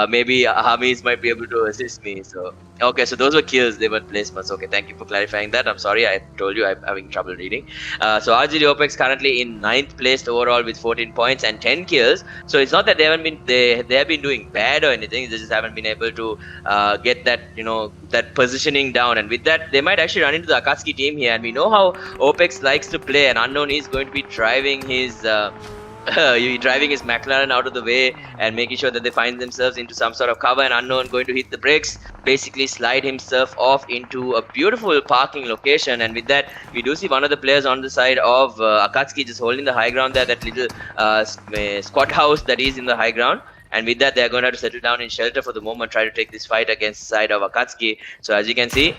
maybe Hamis might be able to assist me. So okay, so those were kills, they were placements. Okay, thank you for clarifying that. I'm sorry, I told you I'm having trouble reading. So RGC Opex currently in 9th place overall with 14 points and 10 kills. So it's not that they have been doing bad or anything. They just haven't been able to get that, you know, that positioning down. And with that, they might actually run into the AKATSUKI team here. And we know how Opex likes to play. And Unknown is going to be driving his McLaren out of the way and making sure that they find themselves into some sort of cover. And Unknown going to hit the brakes, basically slide himself off into a beautiful parking location. And with that, we do see one of the players on the side of AKATSUKI just holding the high ground there, that little squad house that is in the high ground. And with that, they're going to have to settle down in shelter for the moment, try to take this fight against the side of AKATSUKI. So as you can see,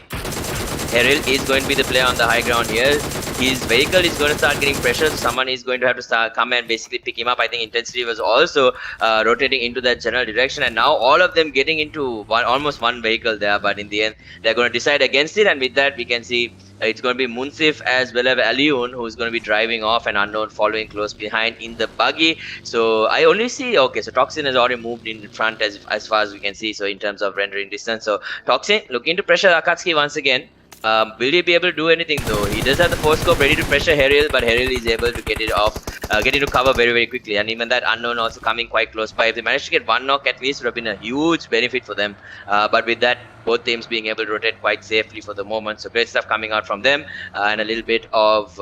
Heril is going to be the player on the high ground here. His vehicle is going to start getting pressure, so someone is going to have to come and basically pick him up. I think Intensity was also rotating into that general direction, and now all of them getting into almost one vehicle there, but in the end, they're going to decide against it. And with that, we can see it's going to be Munsif as well as Aliun who's going to be driving off, and Unknown following close behind in the buggy. So I only see, okay, so Toxin has already moved in front as far as we can see, so in terms of rendering distance. So Toxin looking to pressure AKATSUKI once again. Will he be able to do anything though? He does have the force scope ready to pressure Heril, but Heril is able to get it off, get into cover very, very quickly. And even that Unknown also coming quite close by. If they managed to get one knock at least, would have been a huge benefit for them. But with that, both teams being able to rotate quite safely for the moment. So great stuff coming out from them, and a little bit of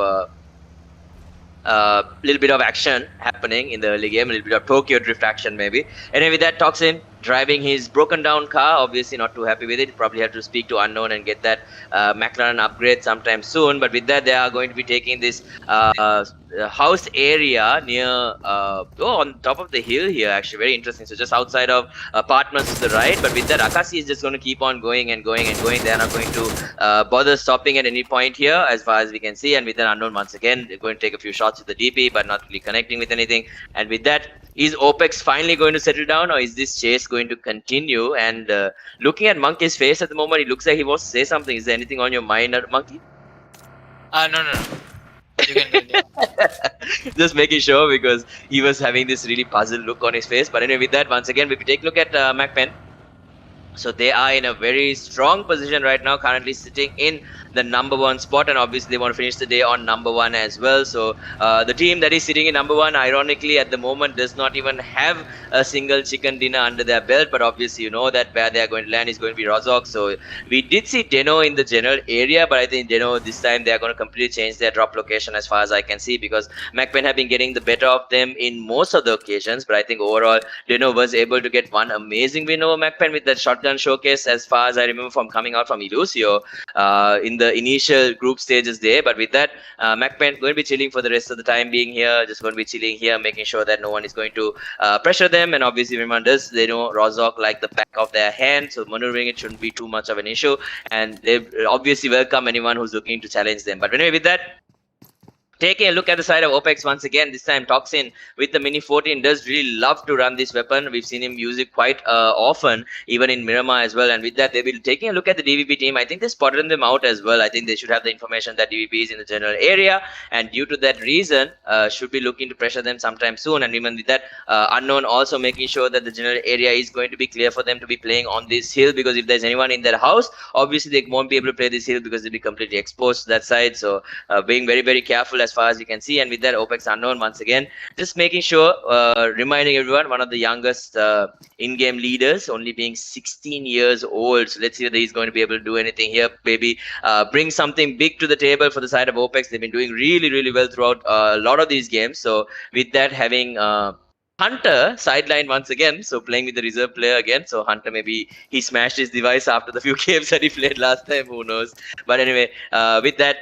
action happening in the early game, a little bit of Tokyo Drift action maybe. And with that, Toxin driving his broken down car, obviously not too happy with it. Probably have to speak to Unknown and get that McLaren upgrade sometime soon. But with that, they are going to be taking this house area near on top of the hill here, actually very interesting. So just outside of apartments to the right. But with that, AKATSUKI is just going to keep on going and going and going. They are not going to bother stopping at any point here, as far as we can see. And with that, Unknown once again, they're going to take a few shots with the DP, but not really connecting with anything. And with that, is Opex finally going to settle down, or is this chase going to continue? And looking at Monkey's face at the moment, it looks like he wants to say something. Is there anything on your mind, Monkey? No. You can continue. Just making sure, because he was having this really puzzled look on his face. But anyway, with that, once again, if we take a look at Makpen, so they are in a very strong position right now, currently sitting in the #1 spot, and obviously they want to finish the day on #1 as well. So the team that is sitting in #1, ironically at the moment, does not even have a single chicken dinner under their belt, but obviously you know that where they are going to land is going to be Rozok. So we did see DENO in the general area, but I think DENO this time they are going to completely change their drop location as far as I can see, because Makpen have been getting the better of them in most of the occasions. But I think overall DENO was able to get one amazing win over Makpen with that shotgun showcase, as far as I remember from coming out from Illusio in the initial group stages there. But with that, Makpen going to be chilling for the rest of the time being here, just going to be chilling here, making sure that no one is going to pressure them. And obviously everyone does, they know Rozok like the back of their hand, so maneuvering it shouldn't be too much of an issue, and they obviously welcome anyone who's looking to challenge them. But anyway, with that, taking a look at the side of Opex once again, this time Toxin with the Mini 14 does really love to run this weapon. We've seen him use it quite often, even in Miramar as well. And with that, they will taking a look at the DVP team. I think they spotted them out as well. I think they should have the information that DVP is in the general area, and due to that reason, should be looking to pressure them sometime soon. And even with that, Unknown also making sure that the general area is going to be clear for them to be playing on this hill, because if there's anyone in their house, obviously they won't be able to play this hill because they'll be completely exposed to that side. So being very, very careful as far as you can see. And with that, Opex unknown once again, just making sure, reminding everyone, one of the youngest in-game leaders, only being 16 years old. So let's see whether he's going to be able to do anything here. Maybe bring something big to the table for the side of Opex. They've been doing really, really well throughout a lot of these games. So with that, having Hunter sidelined once again, so playing with the reserve player again. So Hunter, maybe he smashed his device after the few games that he played last time, who knows. But anyway, with that,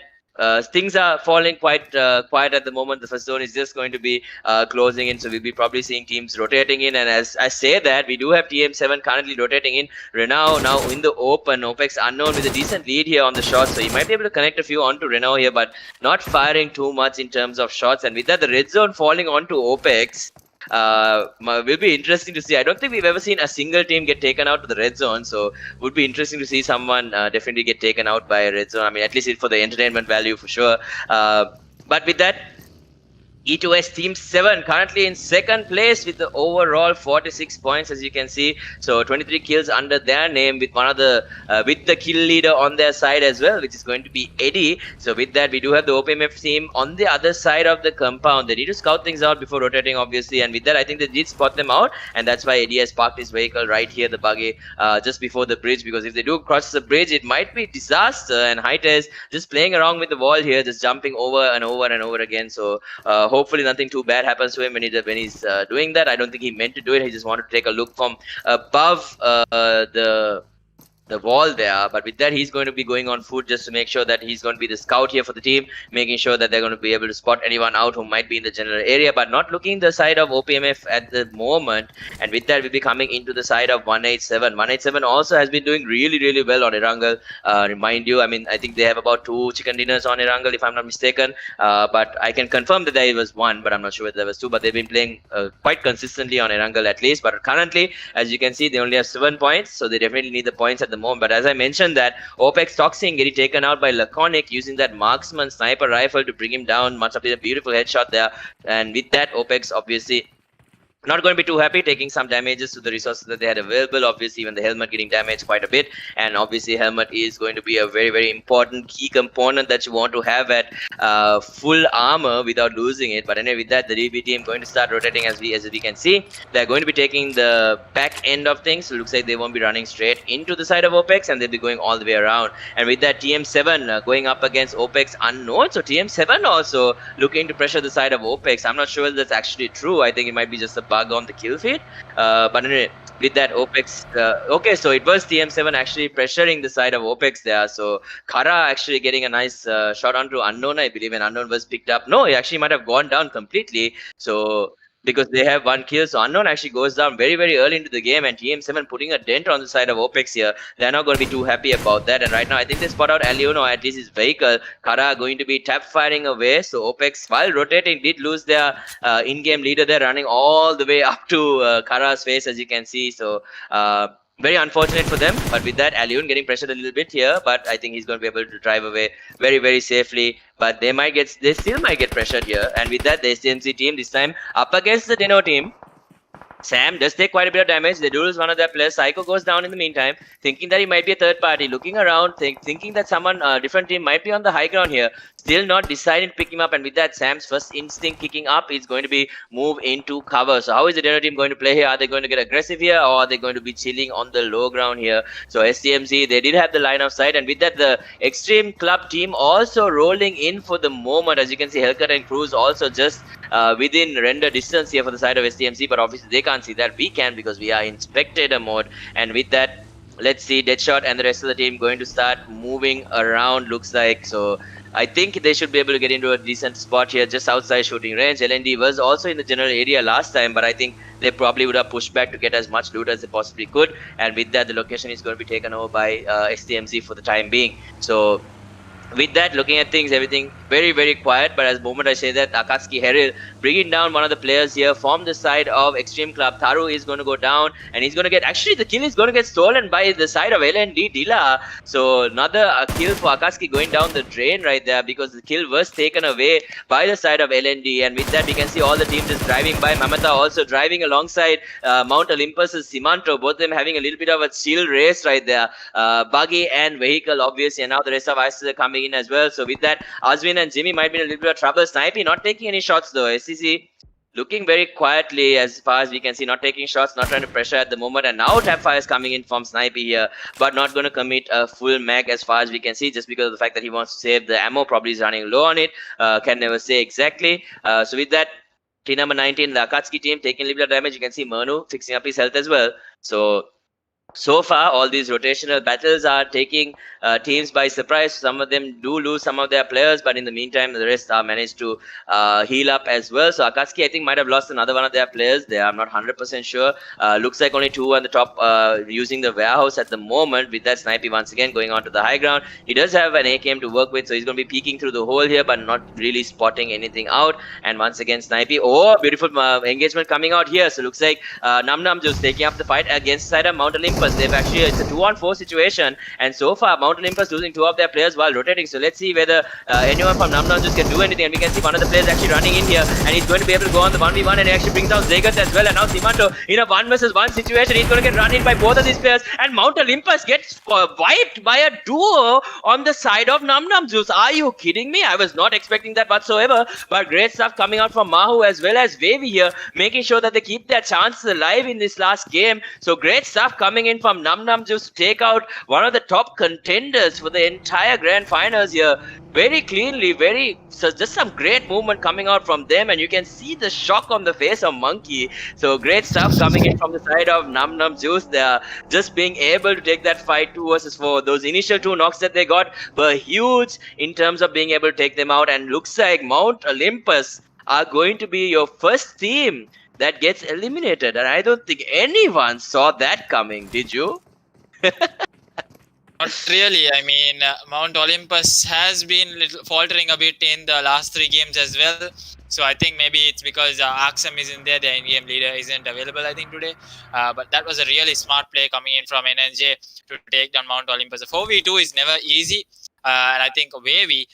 things are falling quite quiet at the moment. The first zone is just going to be closing in, so we'll be probably seeing teams rotating in. And as I say that, we do have TM7 currently rotating in. Renault now in the open. Opex unknown with a decent lead here on the shots, so he might be able to connect a few onto Renault here, but not firing too much in terms of shots. And with that, the red zone falling onto Opex. Will be interesting to see. I don't think we've ever seen a single team get taken out to the red zone, so would be interesting to see someone definitely get taken out by a red zone. I mean, at least for the entertainment value for sure. But with that, E2S Team 7 currently in second place with the overall 46 points, as you can see. So 23 kills under their name, with one of the with the kill leader on their side as well, which is going to be Eddie. So with that, we do have the OPMF team on the other side of the compound. They need to scout things out before rotating, obviously. And with that, I think they did spot them out, and that's why Eddie has parked his vehicle right here, the buggy, just before the bridge. Because if they do cross the bridge, it might be disaster. And Hites just playing around with the wall here, just jumping over and over and over again. So hopefully nothing too bad happens to him when he's doing that. I don't think he meant to do it. He just wanted to take a look from above the wall there. But with that, he's going to be going on foot just to make sure that he's going to be the scout here for the team, making sure that they're going to be able to spot anyone out who might be in the general area, but not looking the side of OPMF at the moment. And with that, we'll be coming into the side of 187. 187 also has been doing really, really well on Erangel. Remind you, I mean, I think they have about 2 chicken dinners on Erangel, if I'm not mistaken. But I can confirm that there was 1, but I'm not sure whether there was 2. But they've been playing quite consistently on Erangel at least. But currently, as you can see, they only have 7 points, so they definitely need the points at the moment. But as I mentioned, that Opex Toxin getting taken out by Laconic using that marksman sniper rifle to bring him down. Much of a beautiful headshot there. And with that, Opex obviously not going to be too happy, taking some damages to the resources that they had available. Obviously, even the helmet getting damaged quite a bit. And obviously, helmet is going to be a very, very important key component that you want to have at full armor without losing it. But anyway, with that, the DB team going to start rotating as we can see. They're going to be taking the back end of things. So it looks like they won't be running straight into the side of Opex, and they'll be going all the way around. And with that, TM7 going up against Opex unknown. So TM7 also looking to pressure the side of Opex. I'm not sure if that's actually true. I think it might be just a bug on the kill feed. But anyway, with that, Opex, okay, so it was TM7 actually pressuring the side of Opex there. So Kara actually getting a nice shot onto Unknown, I believe, and Unknown was picked up. No, he actually might have gone down completely. So because they have 1 kill, so Unknown actually goes down very, very early into the game, and TM7 putting a dent on the side of Opex here. They're not going to be too happy about that, and right now I think they spot out Aliono, at least his vehicle. Kara going to be tap firing away, so Opex, while rotating, did lose their in-game leader there, running all the way up to Kara's face, as you can see. So very unfortunate for them, but with that, Aliun getting pressured a little bit here, but I think he's going to be able to drive away very, very safely. But they still might get pressured here, and with that, the SDMZ team this time up against the DENO team. Sam does take quite a bit of damage. They do lose one of their players. Psycho goes down in the meantime, thinking that he might be a third party, looking around, thinking that someone, different team might be on the high ground here. Still not deciding to pick him up, and with that, Sam's first instinct kicking up is going to be move into cover. So how is the DENO team going to play here? Are they going to get aggressive here, or are they going to be chilling on the low ground here? So SDMZ, they did have the line of sight, and with that, the Xtreme Club team also rolling in for the moment. As you can see, Hellcat and Cruz also just within render distance here for the side of SDMZ, but obviously they can't see that. We can, because we are in spectator mode. And with that, let's see, Deadshot and the rest of the team going to start moving around, looks like. So I think they should be able to get into a decent spot here just outside shooting range. LND was also in the general area last time, but I think they probably would have pushed back to get as much loot as they possibly could. And with that, the location is going to be taken over by SDMZ for the time being. So with that, looking at things, everything very, very quiet. But as moment I say that, AKATSUKI Heril bringing down one of the players here from the side of Xtreme Club. Tharu is going to go down, and he's going to get, actually the kill is going to get stolen by the side of LND Dila. So another kill for AKATSUKI going down the drain right there, because the kill was taken away by the side of LND. And with that, we can see all the teams just driving by. Mamata also driving alongside Mount Olympus' Simanto, both of them having a little bit of a chill race right there. Buggy and vehicle, obviously, and now the rest of ISSL coming coming in as well. So with that, Azwin and Jimmy might be in a little bit of trouble. Snipey not taking any shots though. SCC looking very quietly as far as we can see, not taking shots, not trying to pressure at the moment. And now tap fire is coming in from Snipey here, but not going to commit a full mag as far as we can see, just because of the fact that he wants to save the ammo. Probably is running low on it. Can never say exactly. So with that, team number 19, the AKATSUKI team, taking a little bit of damage. You can see Manu fixing up his health as well. So far, all these rotational battles are taking teams by surprise. Some of them do lose some of their players, but in the meantime, the rest are managed to heal up as well. So AKATSUKI, I think, might have lost another one of their players there. I'm not 100% sure. Looks like only two on the top using the warehouse at the moment. With that, Snipey once again going on to the high ground. He does have an AKM to work with, so he's going to be peeking through the hole here, but not really spotting anything out. And once again, Snipey, beautiful engagement coming out here. So looks like Numb just taking up the fight against side of Mount Olympus. They've actually, it's a 2-on-4 situation, and so far Mount Olympus losing two of their players while rotating. So let's see whether anyone from Numb just can do anything. And we can see one of the players actually running in here, and he's going to be able to go on the 1v1, and he actually brings down Zagat as well. And now Simanto in a 1 versus 1 situation, he's going to get run in by both of these players, and Mount Olympus gets wiped by a duo on the side of Numb. Zeus, are you kidding me? I was not expecting that whatsoever, but great stuff coming out from Mahu as well as Wavy here, making sure that they keep their chances alive in this last game. So great stuff coming in from Numb just to take out one of the top contenders for the entire grand finals here. Very cleanly, so just some great movement coming out from them, and you can see the shock on the face of Monkey. So great stuff coming in from the side of Numb Juice. They are just being able to take that fight 2 versus 4. Those initial 2 knocks that they got were huge in terms of being able to take them out, and looks like Mount Olympus are going to be your first team that gets eliminated, and I don't think anyone saw that coming. Did you? Not really. I mean, Mount Olympus has been faltering a bit in the last 3 games as well. So I think maybe it's because Axum isn't there, the in-game leader isn't available, I think, today. But that was a really smart play coming in from NNJ to take down Mount Olympus. A 4v2 is never easy. And I think Wavy,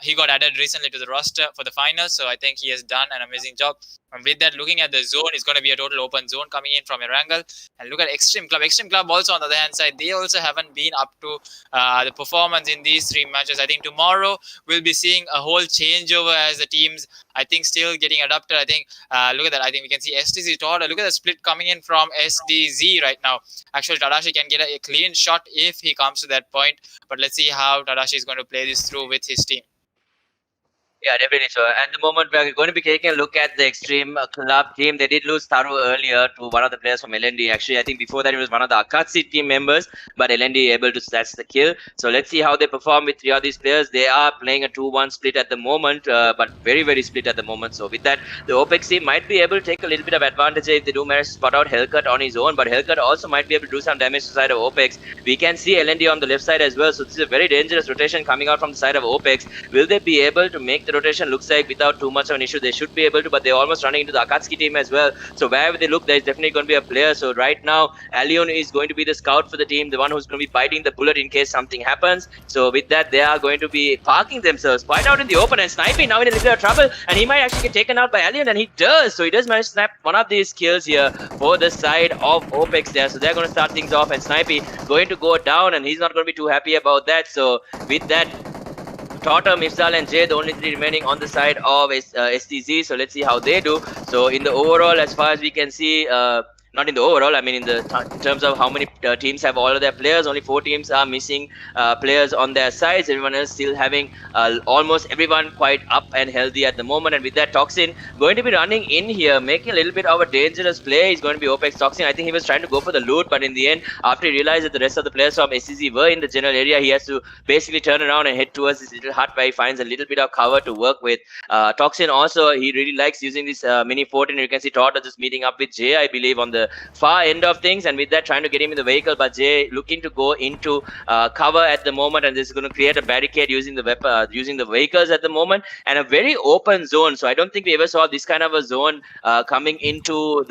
he got added recently to the roster for the finals. So I think he has done an amazing job. And with that, looking at the zone, it's going to be a total open zone coming in from Erangel. And look at Xtreme Club. Xtreme Club also on the other hand side, they also haven't been up to the performance in these 3 matches. I think tomorrow we'll be seeing a whole changeover as the teams, I think, still getting adapted. I think, look at that. I think we can see STZ Todd. Look at the split coming in from SDZ right now. Actually, Tadashi can get a clean shot if he comes to that point. But let's see how Tadashi is going to play this through with his team. Yeah, definitely. So at the moment, we're going to be taking a look at the Xtreme Club team. They did lose Taru earlier to one of the players from LND. Actually, I think before that, it was one of the AKATSUKI team members, but LND able to snatch the kill. So let's see how they perform with 3 of these players. They are playing a 2-1 split at the moment, but very, very split at the moment. So with that, the Opex team might be able to take a little bit of advantage if they do manage to spot out Hellcut on his own, but Hellcut also might be able to do some damage to the side of Opex. We can see LND on the left side as well. So this is a very dangerous rotation coming out from the side of Opex. Will they be able to make the rotation? Looks like without too much of an issue they should be able to, but they're almost running into the AKATSUKI team as well. So wherever they look, there's definitely going to be a player. So right now Alion is going to be the scout for the team, the one who's going to be biting the bullet in case something happens. So with that, they are going to be parking themselves quite out in the open, and Sniping now in a little bit of trouble, and he might actually get taken out by Alion, and he does. So he does manage to snap one of these kills here for the side of Opex there. So they're going to start things off, and Snipey going to go down, and he's not going to be too happy about that. So with that, Totem, Mifsal and Jay, the only 3 remaining on the side of STZ. So let's see how they do. So in the overall, as far as we can see, not in the overall, I mean in terms of how many teams have all of their players, only 4 teams are missing players on their sides. Everyone else still having almost everyone quite up and healthy at the moment. And with that, Toxin going to be running in here, making a little bit of a dangerous play. He's going to be Opex Toxin. I think he was trying to go for the loot, but in the end, after he realized that the rest of the players from SCZ were in the general area, he has to basically turn around and head towards this little hut where he finds a little bit of cover to work with. Toxin also, he really likes using this mini fort, and you can see Todd just meeting up with Jay, I believe, on the far end of things, and with that trying to get him in the vehicle, but Jay looking to go into cover at the moment, and this is going to create a barricade using the weapon, using the vehicles at the moment, and a very open zone. So I don't think we ever saw this kind of a zone coming into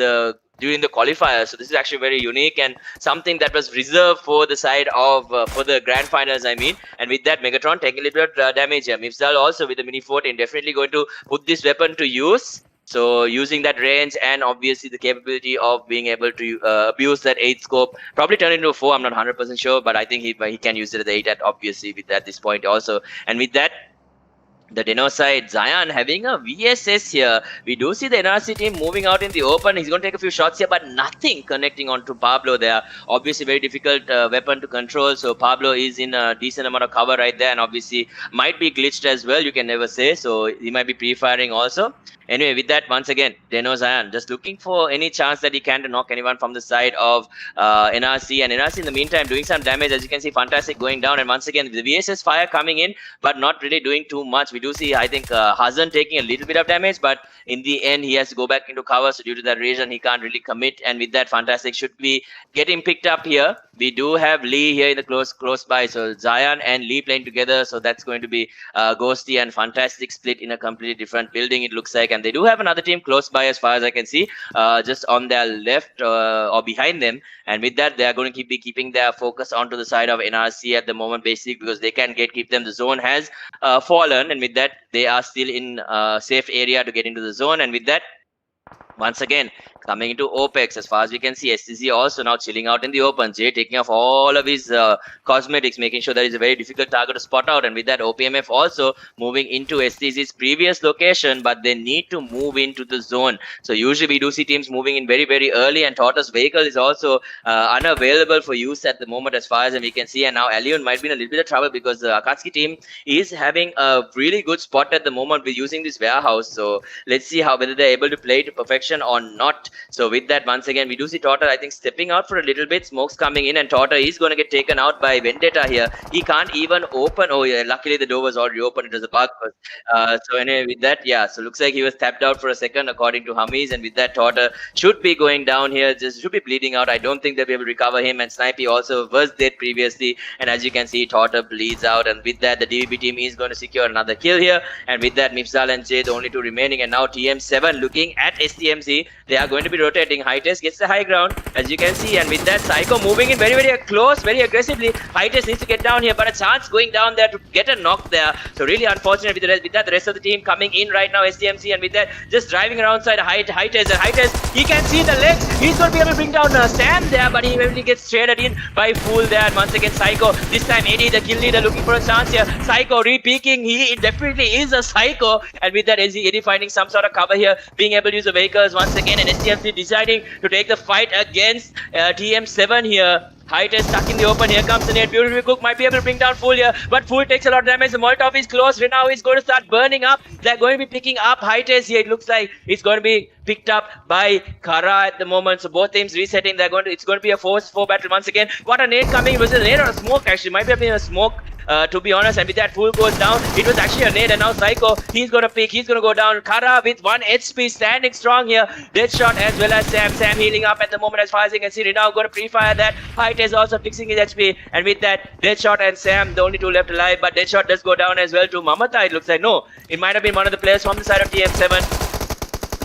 during the qualifiers. So this is actually very unique and something that was reserved for the side of for the grand finals, I mean. And with that, Megatron taking a little bit of damage here. Mifsal also with the mini 14 definitely going to put this weapon to use. So using that range and obviously the capability of being able to abuse that 8 scope, probably turn it into a 4. I'm not 100% sure, but I think he can use it at the 8 at obviously with at this point also. And with that, the DENO side, Zion having a VSS here. We do see the NRC team moving out in the open. He's going to take a few shots here, but nothing connecting onto Pablo there. Obviously, very difficult weapon to control. So Pablo is in a decent amount of cover right there, and obviously might be glitched as well. You can never say. So he might be pre-firing also. Anyway, with that, once again, DENO Zion just looking for any chance that he can to knock anyone from the side of NRC. And NRC in the meantime doing some damage. As you can see, fantastic going down. And once again, the VSS fire coming in, but not really doing too much. We do see, I think, Hazan taking a little bit of damage, but in the end, he has to go back into cover. So due to that reason, he can't really commit. And with that, fantastic should be getting picked up here. We do have Lee here in the close by. So Zion and Lee playing together. So that's going to be Ghosty and fantastic split in a completely different building, it looks like. And they do have another team close by as far as I can see, just on their left or behind them. And with that, they are going to be keeping their focus onto the side of NRC at the moment, basically, because they can gatekeep them. The zone has fallen, and with that, they are still in a safe area to get into the zone. And with that, once again, coming into Opex, as far as we can see, STZ also now chilling out in the open. Jay taking off all of his cosmetics, making sure that is a very difficult target to spot out. And with that, OPMF also moving into STZ's previous location, but they need to move into the zone. So usually we do see teams moving in very, very early, and Tortoise vehicle is also unavailable for use at the moment as far as we can see. And now Allion might be in a little bit of trouble because the AKATSUKI team is having a really good spot at the moment with using this warehouse. So let's see whether they're able to play to perfection or not. So with that, once again, we do see Torta, I think, stepping out for a little bit. Smoke's coming in, and Torta is going to get taken out by Vendetta here. He can't even open. Oh, yeah, luckily the door was already open. It was a bug. So anyway, with that, yeah, so looks like he was tapped out for a second, according to Hummies. And with that, Torta should be going down here. Just should be bleeding out. I don't think they'll be able to recover him. And Snipey also was dead previously. And as you can see, Torta bleeds out. And with that, the DVB team is going to secure another kill here. And with that, Mifzal and Jay, the only two remaining. And now TM7 looking at SDMZ. They are going to be rotating. High Test gets the high ground, as you can see, and with that, Psycho moving in very, very close, very aggressively. High Test needs to get down here, but a chance going down there to get a knock there. So really unfortunate with that, the rest of the team coming in right now, SDMC, and with that, just driving around side High Test. And High Test, he can see the legs. He's going to be able to bring down Sam there, but he eventually gets traded in by Fool there. And once again, Psycho, this time Eddie, the kill leader, looking for a chance here. Psycho re-peeking. He definitely is a Psycho, and with that, Eddie finding some sort of cover here, being able to use the vehicles once again, and SDMC deciding to take the fight against TM7 here. High Test stuck in the open. Here comes the net. Beautiful Cook might be able to bring down Fool here, but Fool takes a lot of damage. The Molotov is close. Now is going to start burning up. They're going to be picking up High Test here. It looks like it's going to be picked up by Kara at the moment. So both teams resetting. It's going to be a 4-4 battle once again. What a nade coming. Was it a nade or a smoke? Actually, might have been a smoke. To be honest, and with that, Fool goes down. It was actually a nade, and now Psycho, he's gonna pick, he's gonna go down. Kara with 1 HP standing strong here. Deadshot as well as Sam. Sam healing up at the moment as far as you can see. Now gonna pre-fire that. Height is also fixing his HP, and with that, Deadshot and Sam, the only two left alive, but Deadshot does go down as well to Mamata. It looks like no, it might have been one of the players from the side of TM7.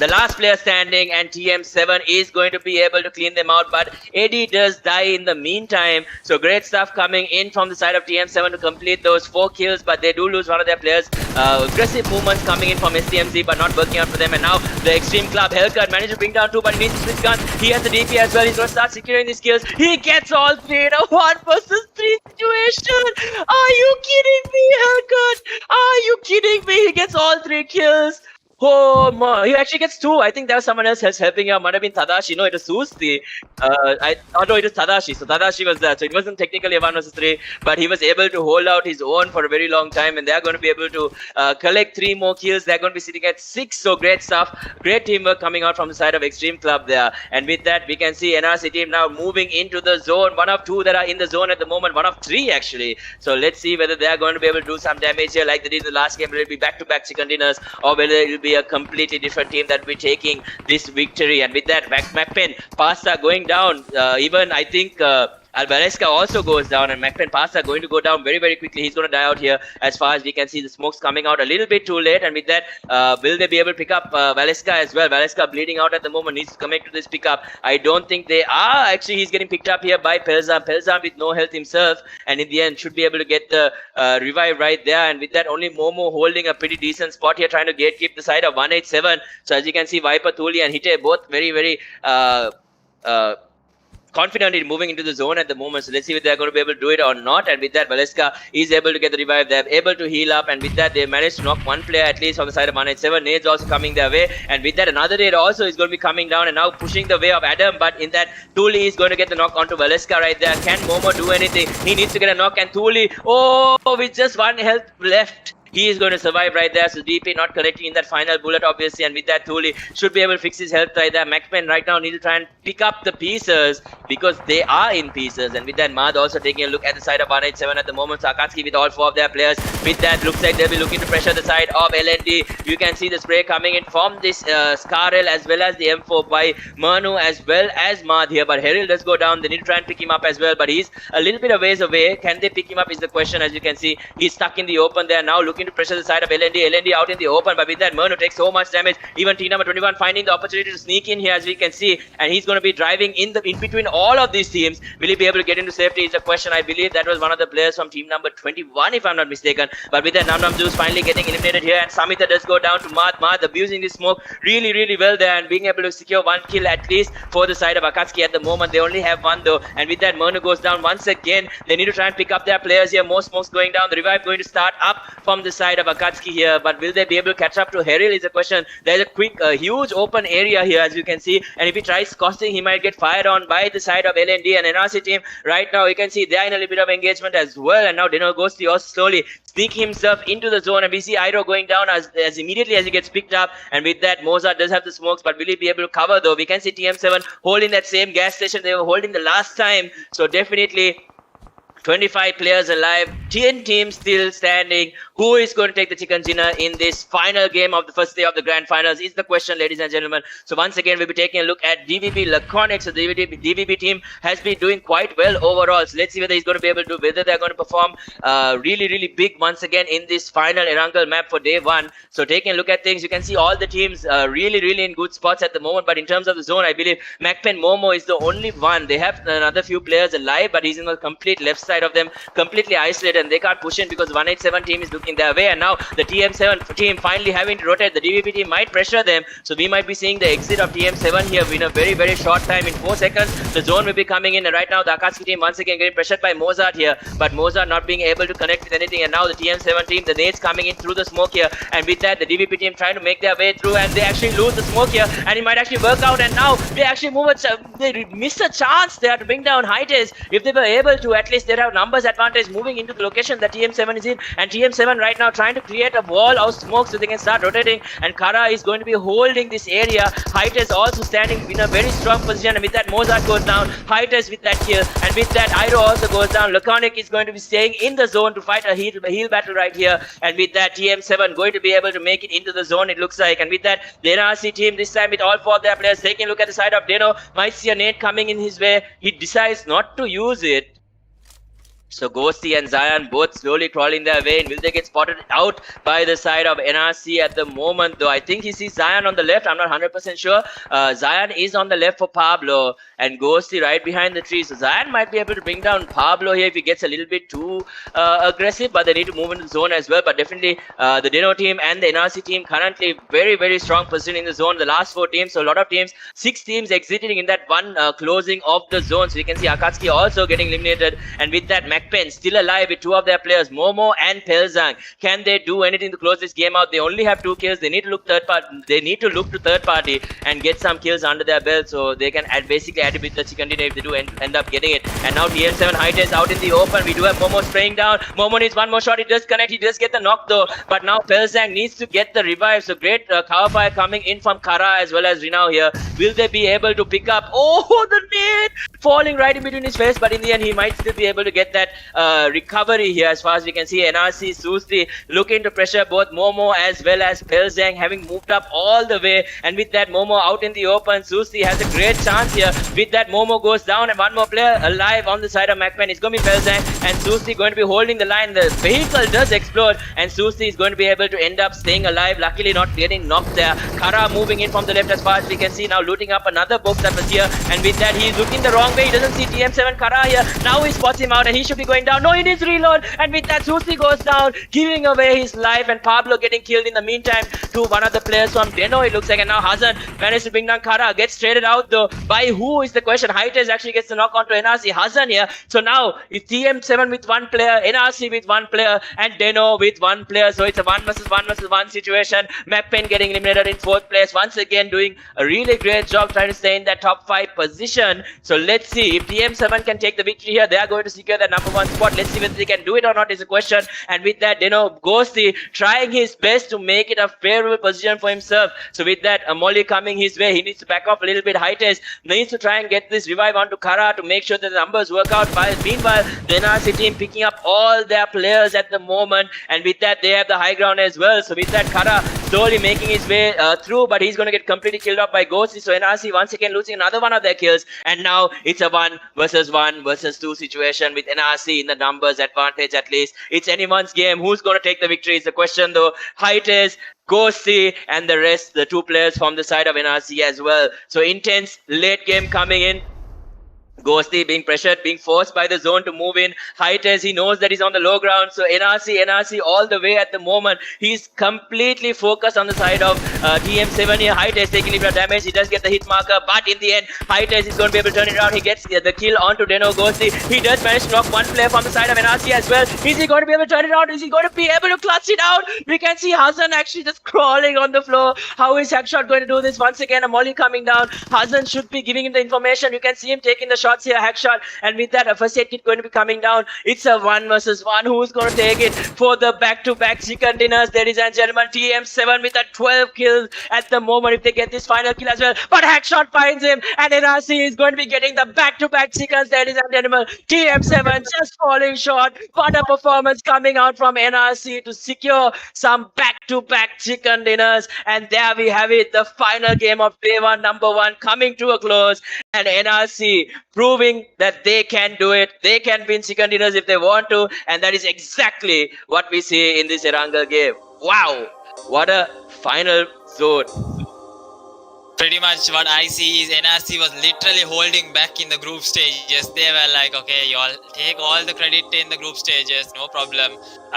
The last player standing, and TM7 is going to be able to clean them out, but Eddie does die in the meantime. So great stuff coming in from the side of TM7 to complete those 4 kills, but they do lose one of their players. Aggressive movements coming in from SDMZ, but not working out for them. And now the Xtreme Club, Hellcat managed to bring down 2, but he needs to switch guns. He has the DP as well. He's going to start securing these kills. He gets all 3 in a 1 versus 3 situation. Are you kidding me, Hellcat? Are you kidding me? He gets all 3 kills. Oh my, he actually gets 2. I think there was someone else helping him. Might have been Tadashi. No, it was Susti. No, it was Tadashi. So Tadashi was there. So it wasn't technically a 1 versus 3, but he was able to hold out his own for a very long time, and they're going to be able to collect 3 more kills. They're going to be sitting at 6. So great stuff. Great teamwork coming out from the side of Xtreme Club there. And with that, we can see NRC team now moving into the zone. 1 of 2 that are in the zone at the moment. 1 of 3 actually. So let's see whether they're going to be able to do some damage here like they did in the last game. Will it be back-to-back chicken dinners, or whether it will be a completely different team that will be taking this victory? And with that, Makpen, Pasta going down. Even I think VALesMOUNT also goes down, and Makpen are going to go down very, very quickly. He's going to die out here. As far as we can see, the smokes coming out a little bit too late, and with that, will they be able to pick up VALesMOUNT as well? VALesMOUNT bleeding out at the moment, needs to connect to this pickup. I don't think they are. Actually, he's getting picked up here by PUBG. PUBG with no health himself, and in the end, should be able to get the revive right there. And with that, only Momo holding a pretty decent spot here, trying to gatekeep the side of 187. So as you can see, Viper, Thuli, and Hite both very, very confident in moving into the zone at the moment. So let's see if they're going to be able to do it or not. And with that, VALesMOUNT is able to get the revive. They're able to heal up, and with that, they managed to knock one player at least on the side of 187. Nades also coming their way, and with that, another nade also is going to be coming down and now pushing the way of Adam. But in that, Thuli is going to get the knock onto VALesMOUNT right there. Can Momo do anything? He needs to get a knock, and Thuli, oh, with just one health left, he is going to survive right there. So DP not connecting in that final bullet, obviously, and with that, Thuli should be able to fix his health right there. Makpen right now need to try and pick up the pieces because they are in pieces, and with that, Mad also taking a look at the side of 187 at the moment. So AKATSUKI with all 4 of their players. With that, looks like they'll be looking to pressure the side of LND. You can see the spray coming in from this Scarrel as well as the M4 by Manu as well as Mad here, but Heril does go down. They need to try and pick him up as well, but he's a little bit of ways away. Can they pick him up is the question. As you can see, he's stuck in the open there, now looking to pressure the side of LND. LND out in the open, but with that, Manu takes so much damage. Even T number 21 finding the opportunity to sneak in here, as we can see, and he's going to be driving in between all of these teams. Will he be able to get into safety is the question. I believe that was one of the players from team number 21, if I'm not mistaken. But with that, Numb Juice finally getting eliminated here, and Samita does go down to Mad abusing the smoke really, really well there, and being able to secure one kill at least for the side of AKATSUKI at the moment. They only have one though, and with that, Manu goes down once again. They need to try and pick up their players here. More smokes going down. The revive going to start up from the side of AKATSUKI here, but will they be able to catch up to Heril is a question. There's a quick, huge open area here, as you can see, and if he tries costing, he might get fired on by the side of LND and NRC team. Right now, you can see they're in a little bit of engagement as well, and now DENO goes to yours slowly, sneak himself into the zone, and we see Iroh going down as immediately as he gets picked up, and with that, Mozart does have the smokes, but will he be able to cover though? We can see TM7 holding that same gas station they were holding the last time, so definitely 25 players alive, 10 teams still standing. Who is going to take the chicken dinner in this final game of the first day of the grand finals is the question, ladies and gentlemen. So once again, we'll be taking a look at DVB Laconic. So the DVB team has been doing quite well overall. So let's see whether he's going to be able to, whether they're going to perform really, really big once again in this final Erangel map for day 1. So taking a look at things, you can see all the teams really, really in good spots at the moment. But in terms of the zone, I believe Makpen Momo is the only one. They have another few players alive, but he's in the complete left side of them, completely isolated, and they can't push in because 187 team is looking their way, and now the TM7 team finally having to rotate. The DVP team might pressure them, so we might be seeing the exit of TM7 here in a very, very short time. In 4 seconds, the zone will be coming in, and right now the AKATSUKI team once again getting pressured by Mozart here, but Mozart not being able to connect with anything, and now the TM7 team, the nades coming in through the smoke here, and with that, the DVP team trying to make their way through, and they actually lose the smoke here, and it might actually work out, and now they actually they miss a chance there to bring down Hightails. If they were able to, at least they have numbers advantage moving into the location that TM7 is in, and TM7 right now trying to create a wall of smoke so they can start rotating, and Kara is going to be holding this area. Hightails also standing in a very strong position, and with that Mozart goes down, Hightails with that kill, and with that Iroh also goes down. Laconic is going to be staying in the zone to fight a heal battle right here, and with that TM7 going to be able to make it into the zone, it looks like, and with that the NRC team this time with all 4 of their players taking a look at the side of DENO, might see a nade coming in his way. He decides not to use it. So Ghosty and Zion both slowly crawling their way in. Will they get spotted out by the side of NRC at the moment though? I think he sees Zion on the left. I'm not 100% sure. Zion is on the left for Pablo, and Ghosty right behind the tree. So Zion might be able to bring down Pablo here if he gets a little bit too aggressive, but they need to move into the zone as well. But definitely the DENO team and the NRC team currently very, very strong position in the zone. The last 4 teams, so a lot of teams, 6 teams exiting in that one closing of the zone. So you can see AKATSUKI also getting eliminated, and with that Makpen still alive with 2 of their players, Momo and Pelzang. Can they do anything to close this game out? They only have 2 kills. They need to look to third party and get some kills under their belt, so they can basically add a bit the chicken dinner if they do end up getting it. And now TM7 Hightails out in the open. We do have Momo spraying down. Momo needs one more shot. He does connect. He does get the knock though, but now Pelzang needs to get the revive. So great cover fire coming in from Kara as well as Rinao here. Will they be able to pick up? Oh, the nade falling right in between his face, but in the end he might still be able to get that that recovery here, as far as we can see, NRC Susi looking to pressure both Momo as well as Pelzang, having moved up all the way, and with that Momo out in the open, Susi has a great chance here. With that Momo goes down and one more player alive on the side of Makpen. It's going to be Pelzang, and Susi going to be holding the line. The vehicle does explode and Susi is going to be able to end up staying alive, luckily not getting knocked there. Kara moving in from the left as far as we can see, now looting up another box that was here, and with that he's looking the wrong way. He doesn't see TM7 Kara here. Now he spots him out and he should be going down. No, he needs reload, and with that Susi goes down, giving away his life, and Pablo getting killed in the meantime to one of the players from DENO, it looks like. And now Hassan managed to bring down Kara, gets traded out though. By who is the question? Heites actually gets the knock onto NRC. Hassan here. So now it's TM7 with one player, NRC with one player, and DENO with one player. So it's a 1 versus 1 situation. Makpen getting eliminated in 4th place. Once again doing a really great job trying to stay in that top 5 position. So let's see if TM7 can take the victory here. They are going to secure that number 1 spot. Let's see whether they can do it or not is a question. And with that, DENO Ghosty trying his best to make it a favorable position for himself. So with that, Molly coming his way, he needs to back off a little bit. Heites needs to try and get this revive onto Kara to make sure that the numbers work out. Meanwhile, the NRC team picking up all their players at the moment, and with that they have the high ground as well. So with that, Kara slowly making his way through, but he's going to get completely killed off by Ghosty. So NRC once again losing another one of their kills, and now it's a 1 versus 2 situation with NRC in the numbers advantage. At least it's anyone's game. Who's going to take the victory is the question though. Heites, Ghosty, and the rest, the 2 players from the side of NRC as well. So intense late game coming in. Ghosty being pressured, being forced by the zone to move in. Heites, he knows that he's on the low ground. So NRC all the way at the moment. He's completely focused on the side of TM7 here. Heites taking a bit of damage. He does get the hit marker, but in the end, Heites is going to be able to turn it around. He gets the kill onto DENO Ghosty. He does manage to knock one player from the side of NRC as well. Is he going to be able to turn it around? Is he going to be able to clutch it out? We can see Hassan actually just crawling on the floor. How is Hackshot going to do this? Once again, a molly coming down. Hassan should be giving him the information. You can see him taking the shot here, Hackshot, and with that a first aid kit going to be coming down. It's a 1 versus 1. Who's going to take it for the back-to-back chicken dinners, ladies and gentlemen? TM7 with a 12 kills at the moment if they get this final kill as well, but Hackshot finds him, and NRC is going to be getting the back-to-back chickens, ladies and gentlemen. TM7 just falling short. What a performance coming out from NRC to secure some back-to-back chicken dinners, and there we have it, the final game of day 1, number 1 coming to a close, and NRC proving that they can do it. They can win chicken dinners if they want to, and that is exactly what we see in this Erangel game. Wow, what a final zone. Pretty much what I see is NRC was literally holding back in the group stages. They were like, okay, y'all take all the credit in the group stages, no problem.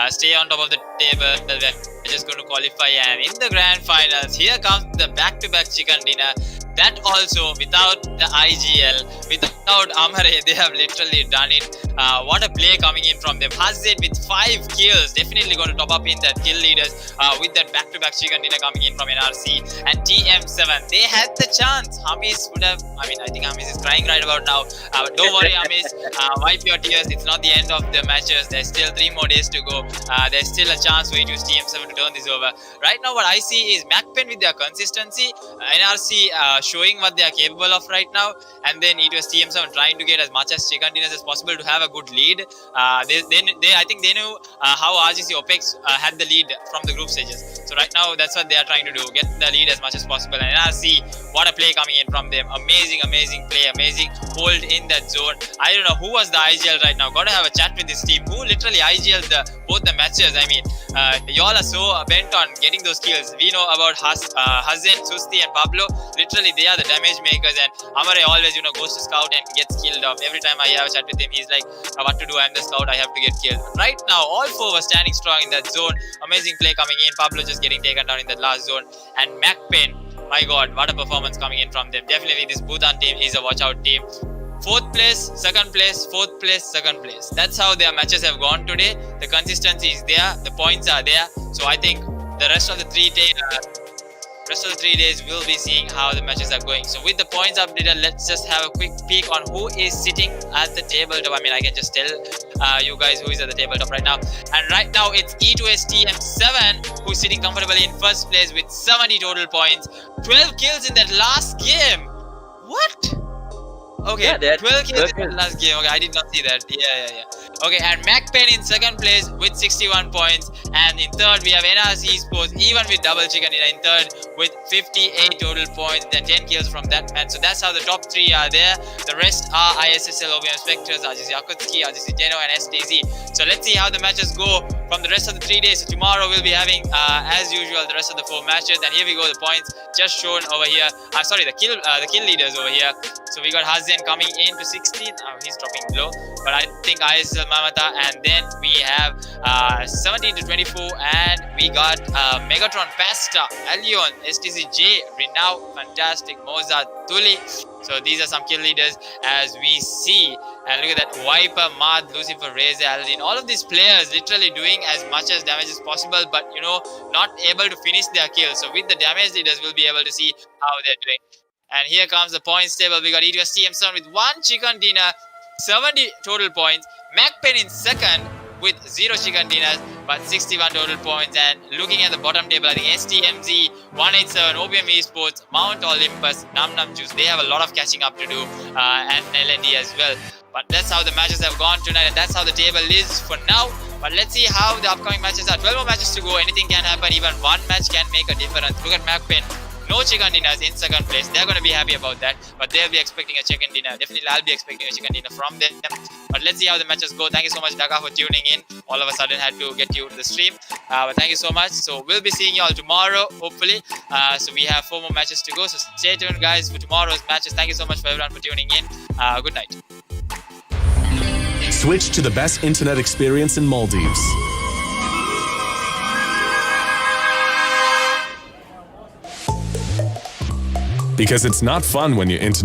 Stay on top of the table. We're just going to qualify, and in the grand finals, here comes the back-to-back chicken dinner. That also without the IGL, without Amare, they have literally done it. What a play coming in from them. Hazard with 5 kills, definitely going to top up in that kill leaders with that back-to-back chicken dinner coming in from NRC. And TM7, they had the chance. Hamis would have, I think Hamis is crying right about now. Don't worry, Hamis, wipe your tears. It's not the end of the matches. There's still 3 more days to go. There's still a chance for you to use TM7 to turn this over. Right now, what I see is Makpen with their consistency, NRC showing what they are capable of right now, and then it was TM7 trying to get as much as chicken dinners as possible to have a good lead. I think they knew how RGC Opex had the lead from the group stages. So right now, that's what they are trying to do, get the lead as much as possible. And NRC, what a play coming in from them. Amazing play, amazing hold in that zone. I don't know who was the IGL right now. Got to have a chat with this team. Who literally IGL'd both the matches? Y'all are so bent on getting those kills. We know about Hazen, Susti, and Pablo. Literally, they are the damage makers, and Amare always, goes to scout and gets killed off. Every time I have a chat with him, he's like, what to do? I'm the scout, I have to get killed. Right now, all 4 were standing strong in that zone. Amazing play coming in. Pablo just getting taken down in that last zone. And Makpen, my god, what a performance coming in from them. Definitely, this Bhutan team is a watch-out team. 4th place, 2nd place, 4th place, 2nd place. That's how their matches have gone today. The consistency is there, the points are there. So I think the rest of the 3 days we'll be seeing how the matches are going. So with the points updated, let's just have a quick peek on who is sitting at the tabletop. I can just tell you guys who is at the tabletop right now. And right now it's E2S TM7 who's sitting comfortably in 1st place with 70 total points. 12 kills in that last game. What? Okay, yeah, 12 kills in the last game. Okay, I did not see that. Yeah. Okay, and Makpen in second place with 61 points. And in third, we have NRC Esports, even with double chicken dinner in third with 58 total points and 10 kills from that man. So that's how the top three are there. The rest are ISSL, OPMF Spectrals, RGC AKATSUKI, RGC DENO, and SDMZ. So let's see how the matches go from the rest of the 3 days. So tomorrow we'll be having, as usual, the rest of the 4 matches. And here we go, the points just shown over here. Sorry, the kill leaders over here. So we got Hazen coming in to 16. He's dropping low, but I think ISSL Mamata, and then we have 17 to 24, and we got Megatron, Pasta, Allion, STCJ, Renow, Fantastic, Mozart, Tuli. So these are some kill leaders as we see. And look at that, Viper, Mad, Lucifer, Reza, Aladdin. All of these players literally doing as much as damage as possible, but not able to finish their kills. So with the damage leaders, we'll be able to see how they're doing. And here comes the points table. We got E2S TM7 with 1 chicken dinner, 70 total points. Makpen in second with 0 chicken dinners, but 61 total points. And looking at the bottom table, I think SDMZ, 187, OPMF Esports, Mount Olympus, Numb Juice, they have a lot of catching up to do, and LND as well. But that's how the matches have gone tonight, and that's how the table is for now. But let's see how the upcoming matches are. 12 more matches to go. Anything can happen. Even one match can make a difference. Look at Makpen. No chicken dinners in second place. They're going to be happy about that, but they'll be expecting a chicken dinner. Definitely I'll be expecting a chicken dinner from them. But let's see how the matches go. Thank you so much, Daka, for tuning in. All of a sudden had to get you to the stream, but thank you so much. So we'll be seeing you all tomorrow, hopefully. So we have 4 more matches to go, so stay tuned, guys, for tomorrow's matches. Thank you so much for everyone for tuning in. Good night. Switch to the best internet experience in Maldives. Because it's not fun when your internet